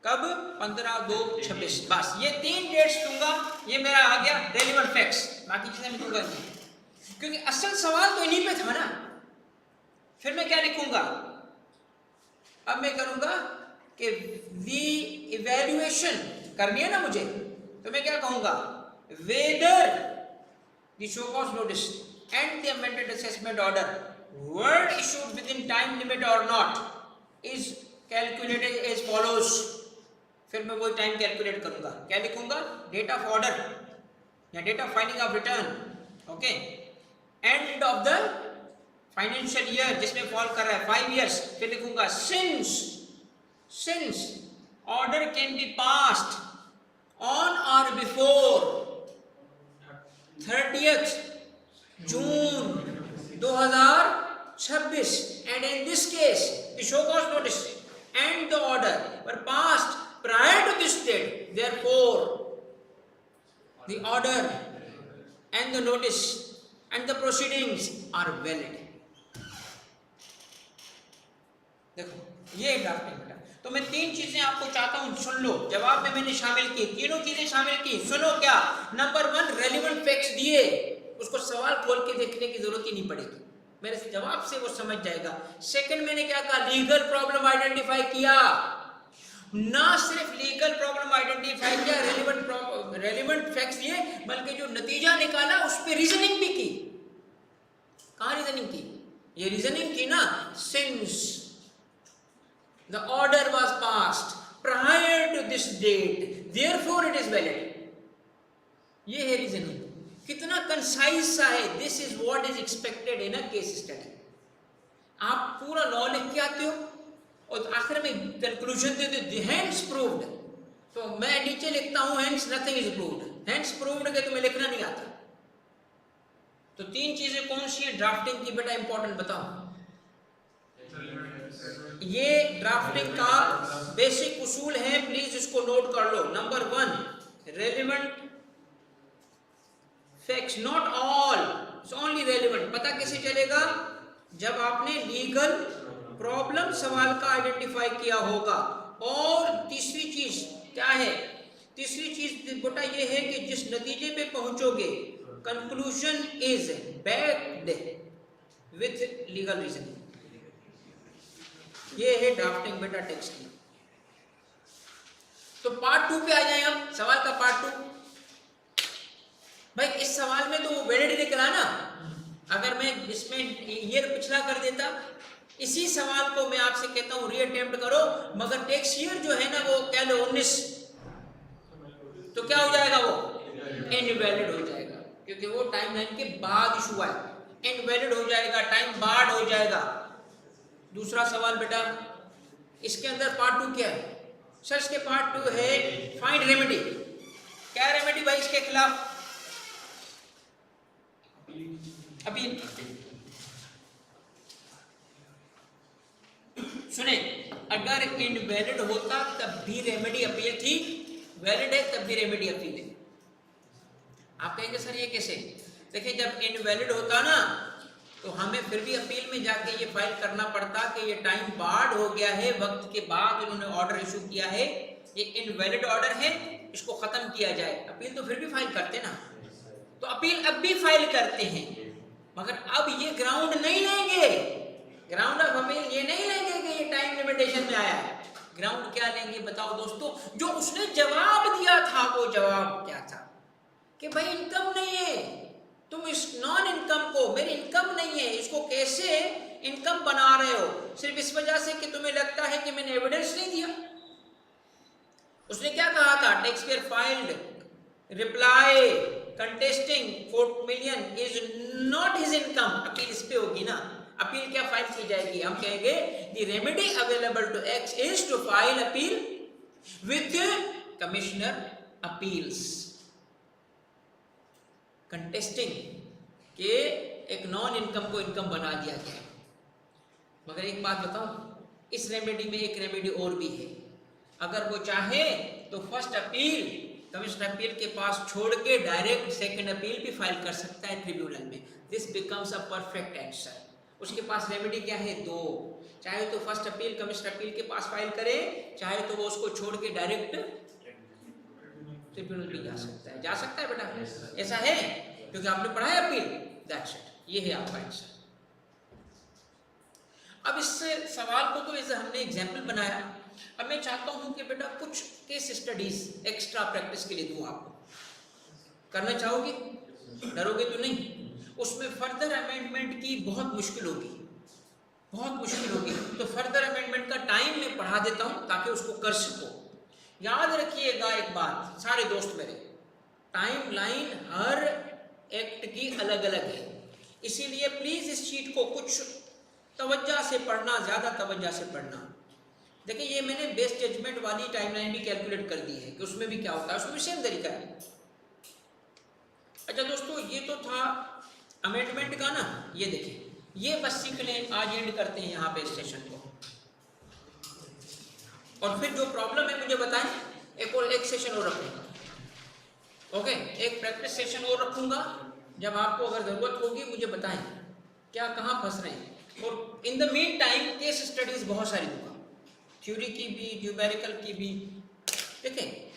कब 15/2/26। बस ये 3 dates दूंगा, ये मेरा आ गया relevant facts, बाकी चीजें मैं दूंगा नहीं, क्योंकि असल सवाल तो इन्हीं पे था ना। फिर मैं क्या लिखूंगा, अब मैं करूंगा कि दी इवैल्यूएशन करनी है ना मुझे, तो मैं क्या कहूंगा, whether the show cause notice and the amended assessment order were issued within time limit or not is calculated as follows. फिर मैं वही टाइम कैलकुलेट करूंगा, क्या लिखूंगा, डेट ऑफ ऑर्डर या date of filing of return, okay, end of the financial year जिसमें fall कर रहा है 5 years, फिर लिखूंगा since order can be passed on or before 30th June 2026 and in this case the show cause notice and the order were passed prior to this date, therefore the order and the notice and the proceedings are valid. देखो ये drafting बेटा, तो मैं 3 चीजें आपको चाहता हूं सुन लो, जवाब में मैंने शामिल की, तीनों चीजें शामिल की, सुनो क्या। नंबर 1, रेलेवेंट फैक्ट्स दिए, उसको सवाल खोल के देखने की जरूरत ही नहीं पड़ेगी, मेरे जवाब से वो समझ जाएगा। सेकंड मैंने क्या कहा, लीगल प्रॉब्लम आइडेंटिफाई किया, ना सिर्फ लीगल प्रॉब्लम आइडेंटिफाई किया, रेलेवेंट फैक्ट्स दिए, बल्कि जो नतीजा निकाला उस पर रीजनिंग भी की। कहां रीजनिंग की, ये रीजनिंग की ना, since the order was passed prior to this date, therefore it is valid. ये है रीजनिंग, कितना कंसाइज सा है। This is what is expected in a case study. आप पूरा लॉ लिख के आते हो और आखिर में कंक्लूजन देते हो हेंस प्रूव्ड, तो मैं नीचे लिखता हूं hence nothing is proved, hence proved के तुम्हें लिखना नहीं आता। तो 3 चीजें कौन सी है ड्राफ्टिंग की बेटा, इंपॉर्टेंट बताओ। ये ड्राफ्टिंग का बेसिक उसूल है, प्लीज इसको नोट कर लो। Number 1, relevant facts, not all, only relevant. पता कैसे चलेगा, जब आपने लीगल प्रॉब्लम सवाल का आइडेंटिफाई किया होगा। और तीसरी चीज क्या है, तीसरी चीज बेटा ये है कि जिस नतीजे पे पहुंचोगे conclusion is backed with legal reasoning. ये है ड्राफ्टिंग बेटा टेक्स्ट की। तो पार्ट 2 पे आ जाए हम, सवाल का पार्ट 2। भाई इस सवाल में तो वो वैलिड निकला ना, अगर मैं इसमें ईयर पिछला कर देता, इसी सवाल को मैं आपसे कहता हूं रीअटेम्प्ट करो, मगर टेक्स्ट ईयर जो है ना वो कह लो 19, तो क्या हो जाएगा, वो इनवैलिड हो जाएगा, क्योंकि वो टाइमलाइन के बाद इशू है, इनवैलिड हो जाएगा, टाइम बार्ड हो जाएगा। दूसरा सवाल बेटा, इसके अंदर पार्ट 2 क्या है, सर इसके पार्ट 2 है फाइंड रेमेडी। क्या रेमेडी भाई इसके खिलाफ, अपील। सुने, अगर इनवैलिड होता तब भी रेमेडी अपील थी, वैलिड है तब भी रेमेडी अपील है। आप कहेंगे सर ये कैसे, देखिए जब इनवैलिड होता ना तो हमें फिर भी अपील में जाके ये फाइल करना पड़ता कि ये टाइम बार्ड हो गया है, वक्त के बाद इन्होंने ऑर्डर इशू किया है, ये इनवैलिड ऑर्डर है, इसको खत्म किया जाए। अपील तो फिर भी फाइल करते ना, तो अपील अब भी फाइल करते हैं, मगर अब ये ग्राउंड नहीं लेंगे, ग्राउंड ऑफ अपील ये नहीं लेंगे कि ये टाइम लिमिटेशन में आया है। ग्राउंड क्या लेंगे बताओ दोस्तों, जो उसने जवाब दिया था वो जवाब क्या था कि भाई इनकम नहीं है, तुम इस नॉन इनकम को, मेरी इनकम नहीं है, इसको कैसे इनकम बना रहे हो, सिर्फ इस वजह से कि तुम्हें लगता है कि मैंने एविडेंस नहीं दिया। उसने क्या कहा था, tax payer filed reply contesting 4 million is not his income. Appeal इस पे होगी ना, अपील क्या फाइल की जाएगी, हम कहेंगे the remedy available to X is to file appeal with commissioner appeals. Contesting के एक नॉन इनकम को इनकम बना दिया गया। मगर एक बात बताऊं, इस रेमेडी में एक रेमेडी और भी है, अगर वो चाहे तो फर्स्ट अपील कमिश्नर अपील के पास छोड़ के डायरेक्ट सेकंड अपील भी फाइल कर सकता है ट्रिब्यूनल में। This becomes a perfect answer. उसके पास रेमेडी क्या है, 2, चाहे तो फर्स्ट अपील कमिश्नर अपील के पास फाइल करे, चाहे तो वो उसको छोड़ के डायरेक्ट ट्रिब्यूनल भी जा सकता है बेटा, ऐसा है क्योंकि आपने पढ़ा है अपील, दैट्स इट, ये है आपका आंसर। अब इस सवाल को तो ऐसे हमने एग्जाम्पल बनाया, अब मैं चाहता हूं कि बेटा कुछ केस स्टडीज एक्स्ट्रा प्रैक्टिस के लिए दूं आपको। करना चाहोगे, डरोगे तो नहीं? उसमें फर्दर अमेंडमेंट की बहुत मुश्किल होगी, बहुत मुश्किल होगी। तो फर्दर अमेंडमेंट का टाइम मैं पढ़ा देता हूँ ताकि उसको कर सको। याद रखिएगा एक बात सारे दोस्त मेरे, टाइम लाइन हर एक्ट की अलग अलग है, इसीलिए प्लीज इस शीट को कुछ तवज्जो से पढ़ना, ज्यादा तवज्जो से पढ़ना। देखिए ये मैंने बेस्ट जजमेंट वाली टाइमलाइन भी कैलकुलेट कर दी है कि उसमें भी क्या होता है, उसमें भी सेम तरीका है। अच्छा दोस्तों ये तो था अमेंडमेंट का ना, ये देखिए ये बस सीख लें, आज एंड करते हैं यहाँ पे सेशन को। और फिर जो प्रॉब्लम है मुझे बताएं, एक सेशन और रखूंगा, ओके, एक प्रैक्टिस सेशन और रखूंगा। जब आपको अगर जरूरत होगी मुझे बताएं क्या कहाँ फंस रहे हैं। और in the mean time case studies बहुत सारी दूंगा, थ्योरी की भी, न्यूमेरिकल की भी। देखें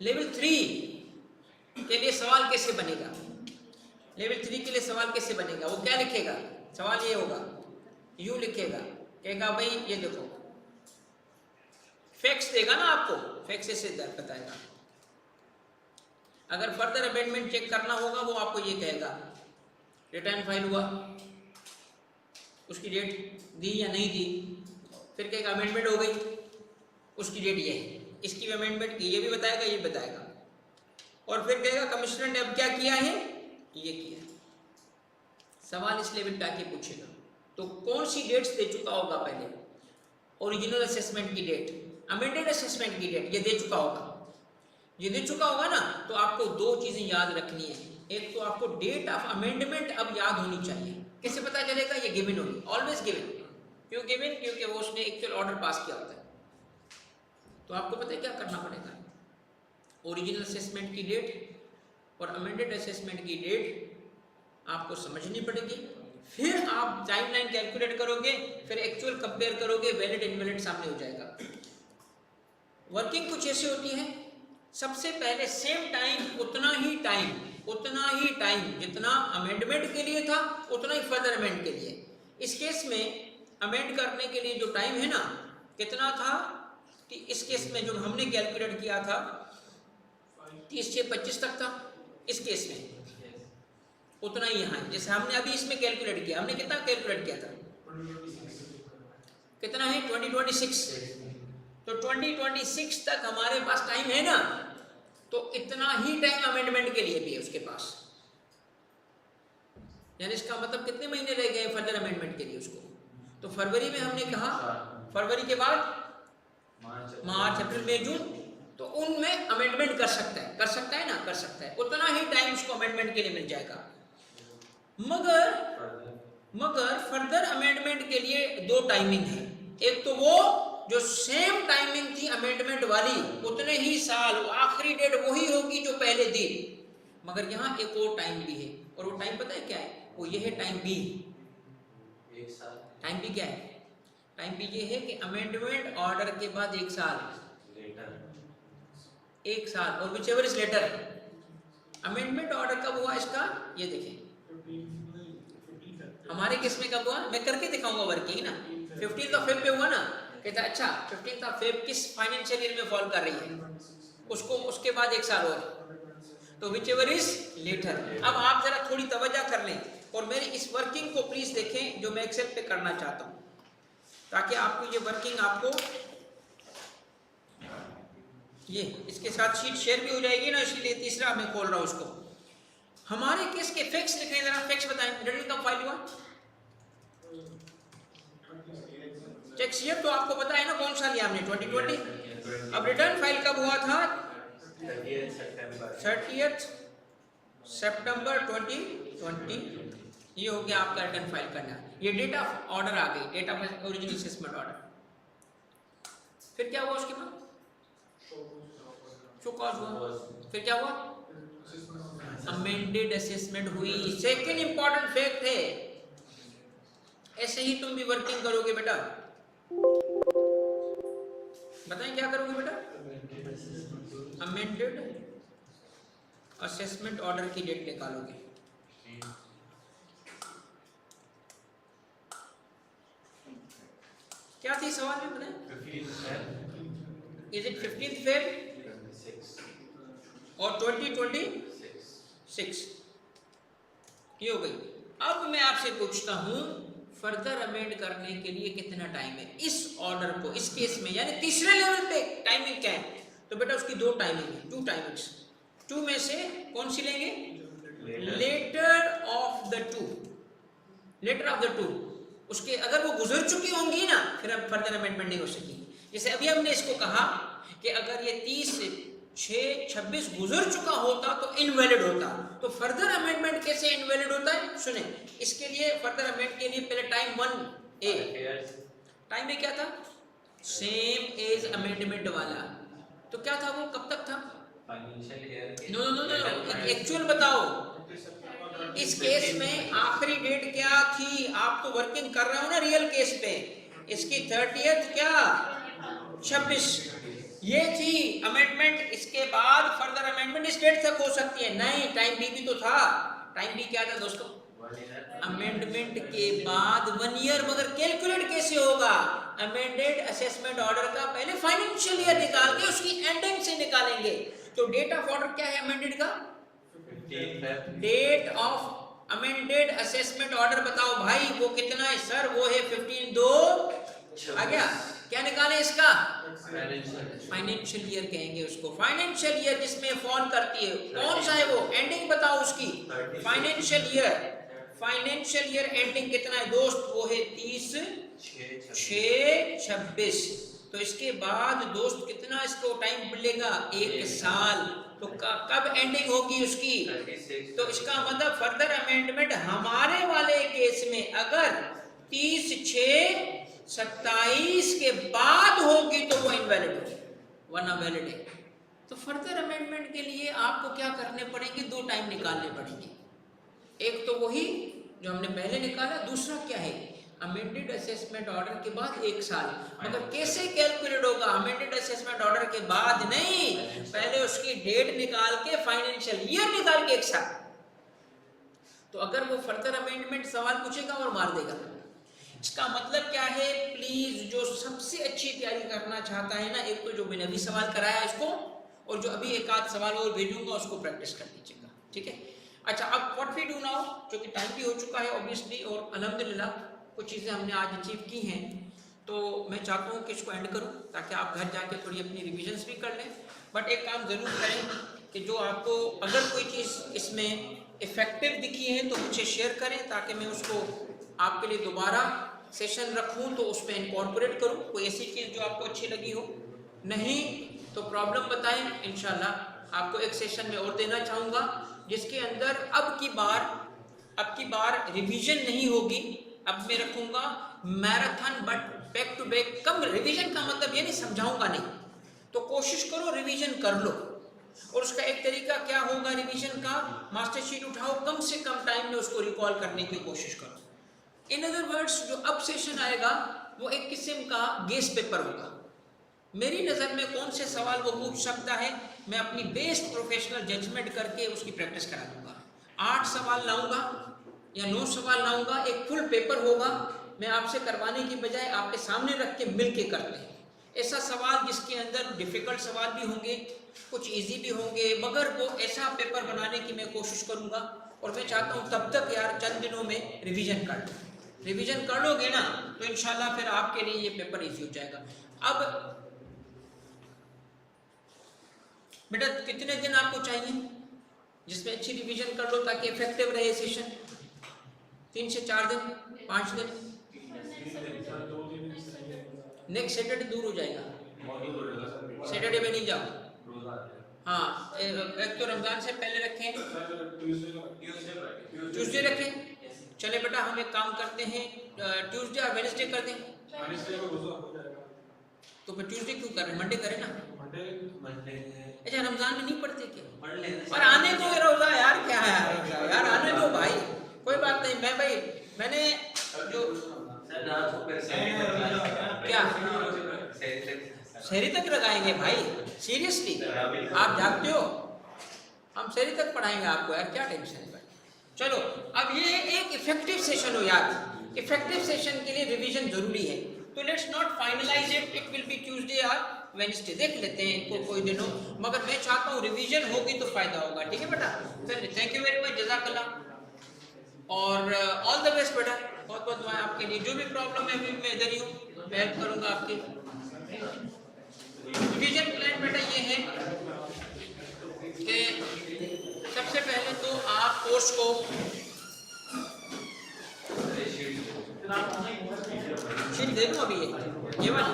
लेवल 3 के लिए सवाल कैसे बनेगा, लेवल 3 के लिए सवाल कैसे बनेगा, वो क्या लिखेगा, सवाल ये होगा, यूं लिखेगा, कहेगा भाई ये देखो, फैक्ट्स देगा ना आपको, फैक्ट्स से बताएगा। अगर फर्दर अमेंडमेंट चेक करना होगा वो आपको ये कहेगा, रिटर्न फाइल हुआ, उसकी डेट दी या नहीं दी, फिर कहेगा अमेंडमेंट हो गई, उसकी डेट ये है, इसकी अमेंडमेंट की, ये भी बताएगा, ये बताएगा। और फिर कहेगा कमिश्नर ने अब क्या किया है, ये किया। सवाल इस लेवल पे आके पूछेगा तो कौन सी डेट्स दे चुका होगा पहले, ओरिजिनल असेसमेंट की डेट, अमेंडेड असेसमेंट की डेट, ये दे चुका होगा। ये दे चुका होगा ना, तो आपको दो चीजें याद रखनी है, एक तो आपको डेट ऑफ अमेंडमेंट अब याद होनी चाहिए। कैसे पता चलेगा, ये गिवन होगी, ऑलवेज गिवन। क्यों गिवन, क्योंकि वो उसने एक्चुअल ऑर्डर पास किया होता है। तो आपको पता है क्या करना पड़ेगा, ओरिजिनल असेसमेंट की डेट और अमेंडेड असेसमेंट की डेट आपको समझनी पड़ेगी। फिर आप टाइमलाइन कैलकुलेट करोगे, फिर एक्चुअल कंपेयर करोगे, वैलिड इनवैलिड सामने हो जाएगा। वर्किंग कुछ ऐसी होती है, सबसे पहले सेम टाइम, उतना ही टाइम जितना अमेंडमेंट के लिए था उतना ही फर्दर अमेंड के लिए। इस केस में अमेंड करने के लिए जो टाइम है ना, कितना था कि इस केस में जो हमने कैलकुलेट किया था 30 से 25 तक था। इस केस में उतना ही यहाँ, जैसे हमने अभी इसमें कैलकुलेट किया, हमने कितना कैलकुलेट किया था, कितना है 2026, तो 2026 तक हमारे पास टाइम है ना, तो इतना ही टाइम अमेंडमेंट के लिए भी है उसके पास। यानी इसका मतलब कितने महीने रह गए फर्दर अमेंडमेट के लिए उसको। तो फरवरी में हमने कहा, फरवरी के बाद मार्च, अप्रैल, मई, जून, तो उनमें अमेंडमेंट कर सकता है ना, कर सकता है, उतना ही टाइम उसको अमेंडमेंट के लिए मिल जाएगा। मगर फर्दर अमेंडमेंट के लिए दो टाइमिंग है, एक तो वो जो सेम टाइमिंग थी अमेंडमेंट वाली, उतने ही साल, आखिरी डेट वही होगी जो पहले दी, मगर यहाँ एक और टाइम भी है, और वो टाइम पता है क्या है, वो ये है टाइम बी। टाइम बी क्या है, टाइम बी ये है कि अमेंडमेंट ऑर्डर के बाद एक साल और whichever is later. Amendment order कब हुआ इसका, ये देखें हमारे केस में कब हुआ, मैं करके दिखाऊंगा वर्किंग ना, 15 फेब पे हुआ ना। कहता अच्छा 15 फेब किस फाइनेंशियल ईयर में फॉल कर रही है, उसको उसके बाद एक साल और, तो विच एवर इज लेटर। अब आप जरा थोड़ी तवज्जो कर लें और मेरी इस वर्किंग को प्लीज देखें जो मैं एक्सेल पे करना चाहता हूँ, ताकि आपको ये वर्किंग, आपको ये इसके साथ शीट शेयर भी हो जाएगी ना, इसलिए तीसरा मैं खोल रहा हूँ उसको। हमारे केस के फैक्ट्स लिखें, जरा फैक्ट्स बताएं, रिटर्न कब फाइल हुआ, टैक्स ईयर तो आपको पता है ना कौन सा लिया हमने, 2020। अब रिटर्न फाइल कब हुआ था, 30 सितंबर 2020। ये हो गया आपका रिटर्न फाइल करना। ये डेट ऑफ ऑर्डर आ गई, date of original assessment order. फिर क्या हुआ उसके बाद, शो कॉज हुआ, फिर क्या हुआ, अमेंडेड असेसमेंट हुई। सेकंड इंपॉर्टेंट फैक्ट है, ऐसे ही तुम भी वर्किंग करोगे बेटा, बताएं क्या करोगे बेटा, अमेंडेड असेसमेंट ऑर्डर की डेट निकालोगे। क्या थी सवाल में बताएं, इज इट 15 फेब और 2026। ये हो गई। अब मैं आपसे पूछता हूँ फर्दर अमेंड करने के लिए कितना टाइम है इस ऑर्डर को, इस केस में, यानी तीसरे लेवल पे टाइमिंग क्या है? तो बेटा उसकी दो टाइमिंग है, 2 टाइमिंग्स। 2 में से कौन सी लेंगे? Later of the 2, later of the 2। उसके अगर वो गुजर चुकी होंगी ना, फिर अब फर्दर अमेंडमेंट नहीं हो सकेगी। जैसे अभी हमने इसको कहा कि अगर ये 30/6/26 गुजर चुका होता तो इनवैलिड होता, तो फर्दर अमेंडमेंट कैसे इनवैलिड होता है? सुने, इसके लिए फर्दर अमेंड के लिए पहले टाइम 1A, टाइम ए क्या था? सेम एज अमेंडमेंट वाला। तो क्या था वो, कब तक था? No no no no, actual बताओ। इस केस में आखिरी डेट क्या थी? आप तो वर्किंग कर रहे हो ना रियल केस पे। इसकी 30th क्या? 26 ये थी अमेंडमेंट। इसके बाद फर्दर अमेंडमेंट इस डेट तक हो सकती है। नहीं, टाइम बी भी तो था। टाइम बी क्या था दोस्तों? अमेंडमेंट के बाद 1 ईयर। मगर कैलकुलेट कैसे होगा? अमेंडेड असेसमेंट ऑर्डर का पहले फाइनेंशियल ईयर निकाल के उसकी एंडिंग से निकालेंगे। तो डेट ऑफ ऑर्डर क्या है अमेंडेड का? Date of amended assessment order बताओ भाई, वो कितना है? सर वो है 15/2 आ गया। क्या निकाले इसका? फाइनेंशियल ईयर कहेंगे उसको। फाइनेंशियल ईयर जिसमें फॉल करती है, कौन सा है वो? एंडिंग बताओ उसकी। Financial year, financial year ending कितना है दोस्त? वो है 30/6/26। तो इसके बाद दोस्त कितना इसको टाइम मिलेगा? 1 साल। तो कब एंडिंग होगी उसकी? तो इसका मतलब फर्दर अमेंडमेंट हमारे वाले केस में अगर 30/6/27 के बाद होगी तो वो इनवैलिड होगी, वरना वैलिड है। तो फर्दर अमेंडमेंट के लिए आपको क्या करने पड़ेंगे? 2 टाइम निकालने पड़ेंगे। एक तो वही जो हमने पहले निकाला, दूसरा क्या है? अमेंडेड असेसमेंट ऑर्डर के बाद 1 साल। मगर कैसे कैलकुलेट होगा? अमेंडेड असेसमेंट ऑर्डर के बाद नहीं, पहले उसकी डेट निकाल के फाइनेंशियल ईयर निकाल के 1 साल। तो अगर वो फर्दर अमेंडमेंट सवाल पूछेगा और मार देगा। इसका मतलब क्या है? प्लीज जो सबसे अच्छी तैयारी करना चाहता है ना, एक तो जो मैंने अभी सवाल कराया इसको, और जो अभी एक आध सवाल और भेजूंगा उसको प्रैक्टिस कर लीजिएगा, ठीक है? अच्छा, अब व्हाट वी डू नाउ, जो कि टाइम भी हो चुका है ऑब्वियसली, और अल्हम्दुलिल्लाह कुछ चीज़ें हमने आज अचीव की हैं, तो मैं चाहता हूँ कि इसको एंड करूँ ताकि आप घर जाके थोड़ी अपनी रिविजन्स भी कर लें। बट एक काम ज़रूर करें कि जो आपको अगर कोई चीज़ इसमें इफ़ेक्टिव दिखी है तो मुझे शेयर करें, ताकि मैं उसको आपके लिए दोबारा सेशन रखूँ तो उसमें इनकॉर्पोरेट करूँ। कोई ऐसी चीज़ जो आपको अच्छी लगी हो, नहीं तो प्रॉब्लम बताएं। इंशाल्लाह आपको एक सेशन में और देना चाहूँगा जिसके अंदर अब की बार रिवीजन नहीं होगी। अब मैं रखूँगा marathon, but back to back. कम रिवीजन का मतलब ये नहीं समझाऊँगा नहीं, तो कोशिश करो रिवीजन कर लो। और उसका एक तरीका क्या होगा रिवीजन का? मास्टर शीट उठाओ, कम से कम टाइम में उसको रिकॉल करने की कोशिश करो। इन अदर वर्ड्स, जो अब सेशन आएगा वो एक किस्म का गेस पेपर होगा। मेरी नज़र में कौन से सवाल वो पूछ सकता है, मैं अपनी बेस्ट प्रोफेशनल जजमेंट करके उसकी प्रैक्टिस करा दूँगा। 8 सवाल लाऊंगा या 9 सवाल लाऊंगा, एक फुल पेपर होगा। मैं आपसे करवाने की बजाय आपके सामने रख के मिल के करते हैं। ऐसा सवाल जिसके अंदर डिफ़िकल्ट सवाल भी होंगे, कुछ इजी भी होंगे, मगर वो ऐसा पेपर बनाने की मैं कोशिश करूँगा। और मैं चाहता हूँ तब तक यार चंद दिनों में रिवीजन कर लो। रिवीजन कर लोगे ना तो इंशाल्लाह फिर आपके लिए ये पेपर इजी हो जाएगा। अब बेटा कितने दिन आपको चाहिए जिसमें अच्छी रिवीजन कर लो ताकि इफेक्टिव रहे सेशन? 3 से 4 दिन, 5 दिन? नेक्स्ट सैटरडे दूर हो जाएगा, सैटरडे में नहीं जाओ। हाँ, एक तो रमजान से पहले रखें, ट्यूसडे रखें। चले बेटा हम एक काम करते हैं, ट्यूसडे और वेडनेसडे कर दें। तो फिर ट्यूसडे क्यों कर रहे हैं? मंडे करें ना। अच्छा, रमजान में नहीं पढ़ते क्या? और आने दो रोजा यार, क्या है यार, आने दो भाई, कोई बात नहीं। मैंने जो क्या शहरी तक लगाएंगे भाई? सीरियसली आप जागते हो? हम शहरी तक पढ़ाएंगे आपको यार, क्या टेंशन है भाई। चलो, अब ये एक इफेक्टिव सेशन हो यार। इफेक्टिव सेशन के लिए रिवीजन जरूरी है। तो let's not finalise it, it will be Tuesday और वेडनेसडे, देख लेते हैं कोई दिन हो, मगर मैं चाहता हूँ रिवीजन होगी तो फायदा होगा। ठीक है बेटा, चलिए, थैंक यू वेरी मच, जज़ाकल्लाह। और ऑल द बेस्ट बेटा, बहुत बहुत दुआएं आपके लिए। जो भी प्रॉब्लम है अभी मैं इधर ही हूँ, मैं हेल्प करूँगा आपकी। रिवीजन प्लान बेटा ये है कि सबसे पहले तो आप कोर्स को शीट दे दूँ अभी, ये वाली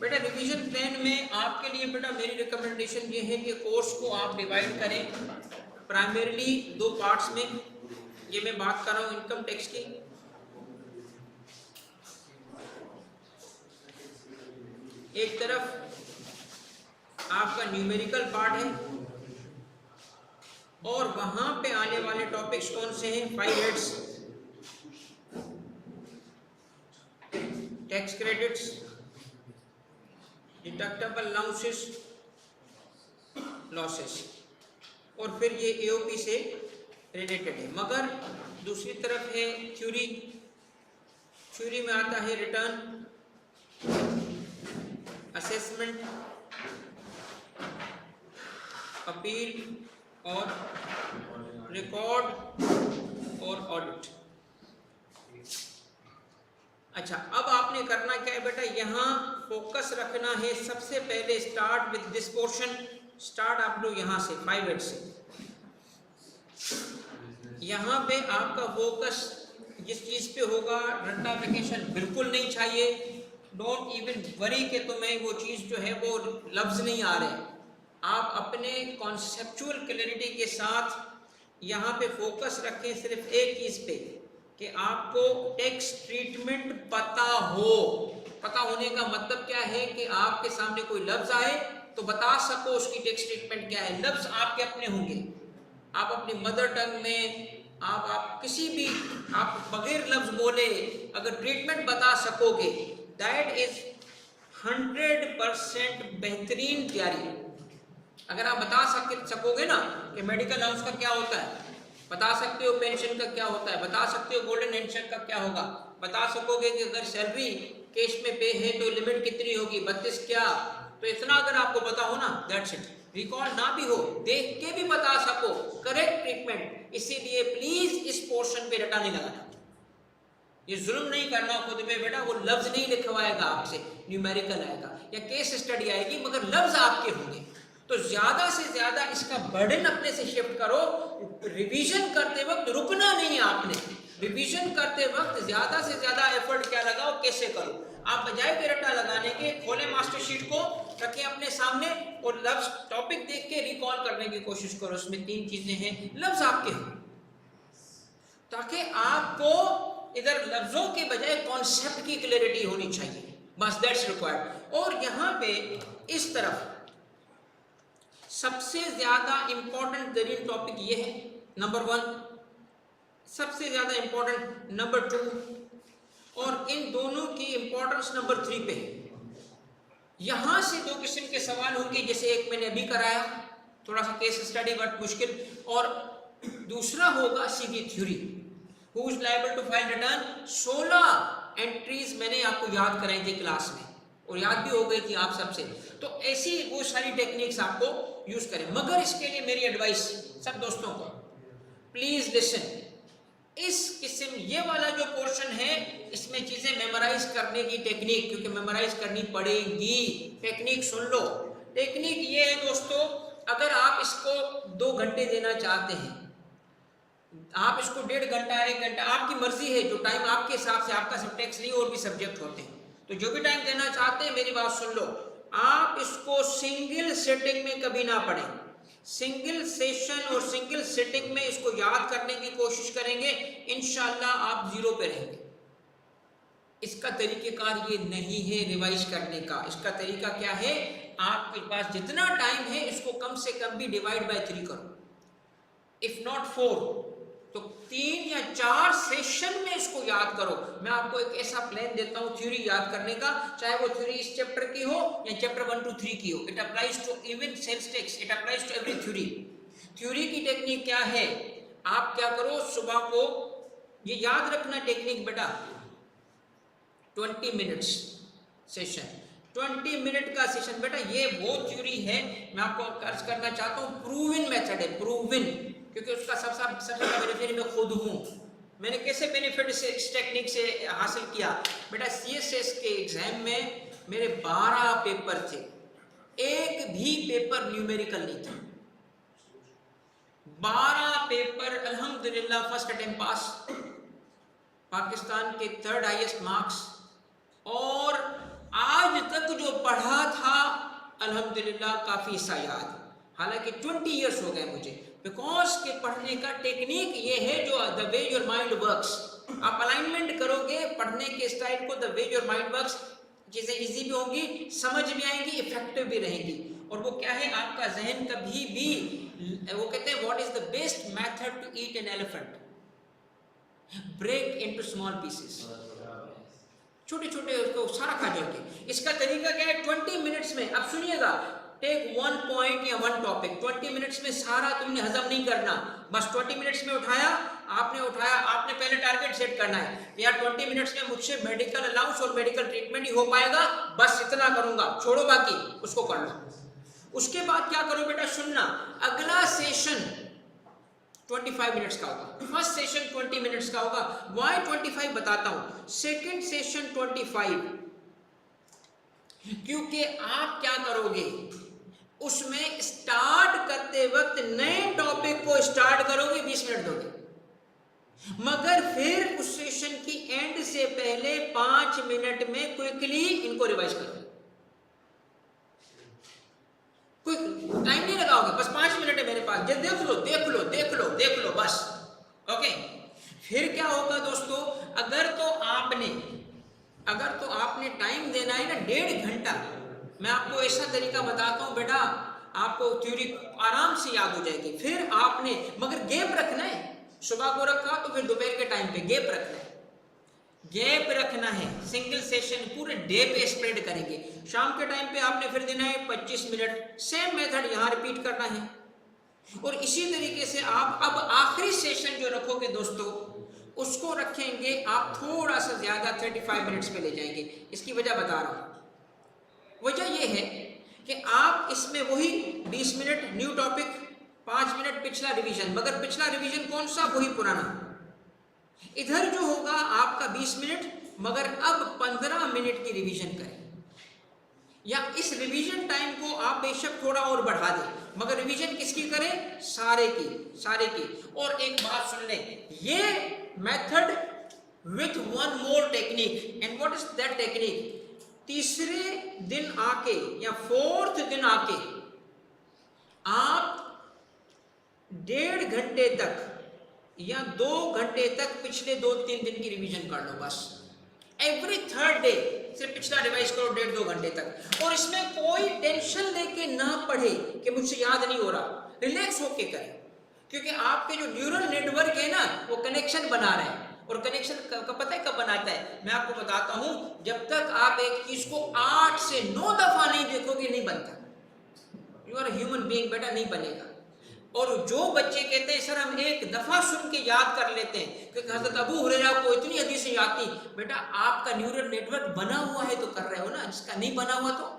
बेटा। रिवीजन प्लान में आपके लिए बेटा मेरी रिकमेंडेशन ये है कि कोर्स को आप डिवाइड करें प्राइमरीली 2 पार्ट्स में। ये मैं बात कर रहा हूँ इनकम टैक्स की। एक तरफ आपका न्यूमेरिकल पार्ट है और वहां पे आने वाले टॉपिक्स कौन से हैं? 5 heads, tax credits, deductible allowances, losses, और फिर ये एओपी से रिलेटेड है। मगर दूसरी तरफ है थ्योरी। थ्योरी में आता है रिटर्न, असेसमेंट, अपील और रिकॉर्ड और ऑडिट। अच्छा, अब आपने करना क्या है बेटा, यहाँ फोकस रखना है। सबसे पहले start with this portion. Start आप लोग यहाँ से 5 हेड से। यहाँ पे आपका फोकस जिस चीज पे होगा, रट्टाफिकेशन बिल्कुल नहीं चाहिए। डोंट इवन वरी कि तुम्हें वो चीज जो है वो लफ्ज नहीं आ रहे। आप अपने कॉन्सेप्चुअल क्लैरिटी के साथ यहाँ पे फोकस रखें सिर्फ एक चीज पे कि आपको टैक्स ट्रीटमेंट पता हो। पता होने का मतलब क्या है कि आपके सामने कोई लफ्ज आए तो बता सको उसकी टैक्स ट्रीटमेंट क्या है। लफ्ज आपके अपने होंगे, आप अपनी मदर टंग में आप किसी भी आप बगैर लफ्ज बोले अगर ट्रीटमेंट बता सकोगे, दैट इज 100% बेहतरीन तैयारी। अगर आप बता सकोगे ना कि मेडिकल अलाउंस का क्या होता है, बता सकते हो पेंशन का क्या होता है, बता सकते हो गोल्डन हेंडशेक का क्या होगा, बता सकोगे कि अगर सैलरी कैश में पे है तो लिमिट कितनी होगी, 32 क्या, तो इतना अगर आपको पता हो ना, दैट्स इट। रिकॉर्ड ना भी हो, देख के भी बता सको करेक्ट ट्रीटमेंट। इसीलिए प्लीज इस पोर्शन पे रटा नहीं लगाना, ये जुल्म नहीं करना खुद पे बेटा। वो लफ्ज नहीं लिखवाएगा आपसे, न्यूमेरिकल आएगा या केस स्टडी आएगी, मगर लफ्ज आपके होंगे। तो ज्यादा से ज्यादा इसका बर्डन अपने से शिफ्ट करो। रिवीजन करते वक्त रुकना नहीं है आपने। रिवीजन करते वक्त ज्यादा से ज्यादा एफर्ट क्या लगाओ, कैसे करो। आप बजाय के रट्टा लगाने के खोले मास्टर शीट को, रखें अपने सामने और लफ्ज टॉपिक देख के रिकॉल करने की कोशिश करो। उसमें 3 चीजें हैं, लफ्ज आपके हो, ताकि आपको इधर लफ्जों के बजाय कॉन्सेप्ट की क्लैरिटी होनी चाहिए, बस दैट्स रिक्वायर्ड। और यहाँ पे इस तरफ सबसे ज्यादा इंपॉर्टेंट तरीन टॉपिक ये है, नंबर 1 सबसे ज्यादा इंपॉर्टेंट, नंबर 2, और इन दोनों की इंपॉर्टेंस नंबर 3 पे है। यहां से 2 किस्म के सवाल होंगे, जैसे एक मैंने अभी कराया थोड़ा सा केस स्टडी बट मुश्किल, और दूसरा होगा सीधी theory. Who is liable to file return, 16 entries मैंने आपको याद कराई थी क्लास में और याद भी हो गई थी आप सबसे। तो ऐसी वो सारी टेक्निक्स आपको यूज करें। मगर इसके लिए मेरी एडवाइस सब दोस्तों को, प्लीज लिसन, इस किस्म ये वाला जो पोर्शन है इसमें चीजें मेमोराइज करने की टेक्निक, क्योंकि मेमोराइज करनी पड़ेगी, टेक्निक सुन लो। टेक्निक ये है दोस्तों, अगर आप इसको 2 घंटे देना चाहते हैं, आप इसको 1.5 घंटा 1 घंटा आपकी मर्जी है, जो टाइम आपके हिसाब से, आपका सब टैक्स नहीं और भी सब्जेक्ट होते हैं, तो जो भी टाइम देना चाहते हैं मेरी बात सुन लो। आप इसको सिंगल सेटिंग में कभी ना पढ़ें, सिंगल सेशन और सिंगल सेटिंग में इसको याद करने की कोशिश करेंगे, इंशाल्लाह आप 0 पे रहेंगे। इसका तरीकेकार ये नहीं है रिवाइज करने का। इसका तरीका क्या है, आपके पास जितना टाइम है इसको कम से कम भी डिवाइड बाय 3 करो, इफ नॉट 4 तो 3 या 4 सेशन में इसको याद करो। मैं आपको एक ऐसा प्लान देता हूँ थ्योरी याद करने का, चाहे वो थ्योरी इस चैप्टर की हो या चैप्टर 1 to 3 की हो। It applies to even sales tax, it applies to every theory. Theory की टेक्निक क्या है, आप क्या करो, सुबह को ये याद रखना टेक्निक बेटा, 20 मिनट्स सेशन, 20 मिनट का सेशन। बेटा ये वो थ्योरी है, मैं आपको अर्ज करना चाहता हूँ, प्रूवन मेथड है, प्रूवन, क्योंकि उसका सबसे बड़ा बेनिफिट मैं खुद हूँ। मैंने कैसे बेनिफिट से इस टेक्निक से हासिल किया? बेटा CSS के एग्जाम में मेरे 12 पेपर थे, एक भी पेपर न्यूमेरिकल नहीं था। 12 पेपर अल्हम्दुलिल्लाह फर्स्ट अटेम्प्ट पास, पाकिस्तान के 3rd हाईएस्ट मार्क्स, और आज तक जो पढ़ा था अल्हम्दुलिल्लाह काफ़ी हिस्सा याद। हालांकि 20 इयर्स हो गए मुझे, बिकॉज के पढ़ने का टेक्निक ये है जो the way your mind works. आप अलाइनमेंट करोगे पढ़ने के स्टाइल को, the way your mind works, चीज़ें इजी भी होंगी, समझ भी आएंगी, इफेक्टिव भी रहेंगी। और वो क्या है, आपका जहन कभी भी, वो कहते हैं what is the best method to eat an elephant? Break into small pieces, छोटे छोटे उसको सारा खा जाओगे। इसका तरीका क्या है? 20 मिनट्स में, अब सुनिएगा, टेक 1 पॉइंट या 1 टॉपिक, 20 मिनट्स में सारा तुमने हजम नहीं करना। बस 20 मिनट्स में उठाया, आपने पहले टारगेट सेट करना है यार 20 मिनट्स में मुझसे मेडिकल अलाउंस और मेडिकल ट्रीटमेंट ही हो पाएगा, बस इतना करूंगा, छोड़ो बाकी उसको कर लो। उसके बाद क्या करो बेटा, सुनना, अगला सेशन 25 मिनट्स का होगा, फर्स्ट सेशन 20 मिनट्स का होगा। वाई 25 बताता हूं, सेकेंड सेशन 25, क्योंकि आप क्या करोगे उसमें, स्टार्ट करते वक्त नए टॉपिक को स्टार्ट करोगे, 20 मिनट दोगे, मगर फिर उस सेशन की एंड से पहले 5 मिनट में क्विकली इनको रिवाइज करोगे। कोई टाइम नहीं लगाओगे, बस 5 मिनट है मेरे पास, ये देख लो देख लो देख लो देख लो बस। ओके, फिर क्या होगा दोस्तों, अगर तो आपने टाइम देना है ना 1.5 घंटा, मैं आपको ऐसा तरीका बताता हूं बेटा, आपको थ्योरी आराम से याद हो जाएगी। फिर आपने मगर गैप रखना है, सुबह को रखा तो फिर दोपहर के टाइम पे गैप रखना है, गैप रखना है। सिंगल सेशन पूरे डे पे स्प्रेड करेंगे। शाम के टाइम पे आपने फिर देना है 25 मिनट, सेम मेथड यहां रिपीट करना है। और इसी तरीके से आप अब आखिरी सेशन जो रखोगे दोस्तों, उसको रखेंगे आप थोड़ा सा ज्यादा, 35 मिनट्स पे ले जाएंगे। इसकी वजह बता रहा हूं, वजह यह है कि आप इसमें वही 20 मिनट न्यू टॉपिक, 5 मिनट पिछला रिवीजन, मगर पिछला रिवीजन कौन सा, वही पुराना। इधर जो होगा आपका 20 मिनट, मगर अब 15 मिनट की रिवीजन करें, या इस रिवीजन टाइम को आप बेशक थोड़ा और बढ़ा दें, मगर रिवीजन किसकी करें, सारे की। और एक बात सुन लें, ये method with 1 more technique, and what is that technique, तीसरे दिन आके या 4th दिन आके आप 1.5 घंटे तक या 2 घंटे तक पिछले 2-3 दिन की रिवीजन कर लो बस। एवरी 3rd डे सिर्फ पिछला रिवाइज करो 1.5-2 घंटे तक, और इसमें कोई टेंशन लेके ना पढ़े कि मुझसे याद नहीं हो रहा, रिलैक्स होके करें, क्योंकि आपके जो न्यूरल नेटवर्क है ना, वो कनेक्शन बना रहे हैं। और कनेक्शन पता है कब बनाता है, मैं आपको बताता हूं, जब तक आप एक चीज को 8 से 9 दफा नहीं देखोगे नहीं बनता। यू आर ह्यूमन बीइंग बेटा, नहीं बनेगा। और जो बच्चे कहते हैं सर हम एक दफा सुन के याद कर लेते हैं, क्योंकि हज़रत अबू हुरैरा को इतनी हदीसें याद थी, बेटा आपका न्यूरल नेटवर्क बना हुआ है तो कर रहे हो ना, जिसका नहीं बना हुआ तो।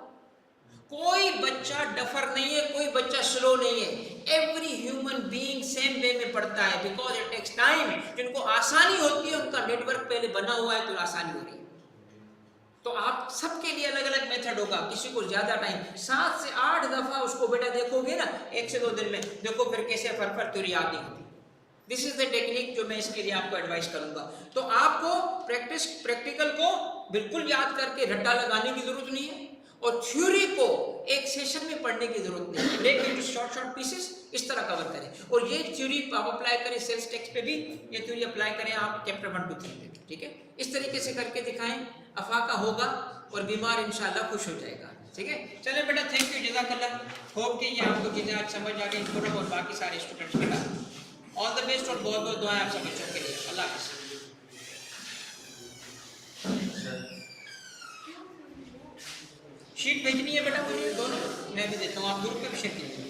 कोई बच्चा डफर नहीं है, कोई बच्चा स्लो नहीं है, every human being same way में पढ़ता है, बिकॉज इट टेक्स टाइम। जिनको आसानी होती है उनका नेटवर्क पहले बना हुआ है तो आसानी हो रही है। तो आप सबके लिए अलग अलग मेथड होगा, किसी को ज्यादा टाइम, 7 से 8 दफा उसको बेटा देखोगे ना 1 से 2 दिन में, देखो फिर कैसे फर थ्योरी याद नहीं होती। दिस इज द टेक्निक जो मैं इसके लिए आपको एडवाइस करूंगा। तो आपको प्रैक्टिकल को बिल्कुल याद करके रट्टा लगाने की जरूरत नहीं है, और थ्योरी को एक सेशन में पढ़ने की जरूरत नहीं है, ब्रेक इनटू शॉर्ट पीसेस, इस तरह कवर करें। और ये थ्योरी आप अप्लाई करें सेल्स टेक्स्ट पे भी, ये थ्योरी अप्लाई करें आप चैप्टर 1 to 3 पे, ठीक है। इस तरीके से करके दिखाएं, अफाका होगा और बीमार इंशाल्लाह खुश हो जाएगा, ठीक है। चले बेटा, थैंक यू, जज़ाकल्लाह। होप कि ये आपको चीज़ें आज समझ आ गई, पूरा और बाकी सारे स्टूडेंट्स बेटा ऑल द बेस्ट, और बहुत बहुत दुआएं आप सब बच्चों के लिए। अल्लाह हाफ़िज़। शीट भेजनी है बेटा मुझे दोनों, मैं भी देता हूँ, आप ग्रुप पे भी शेयर कीजिए।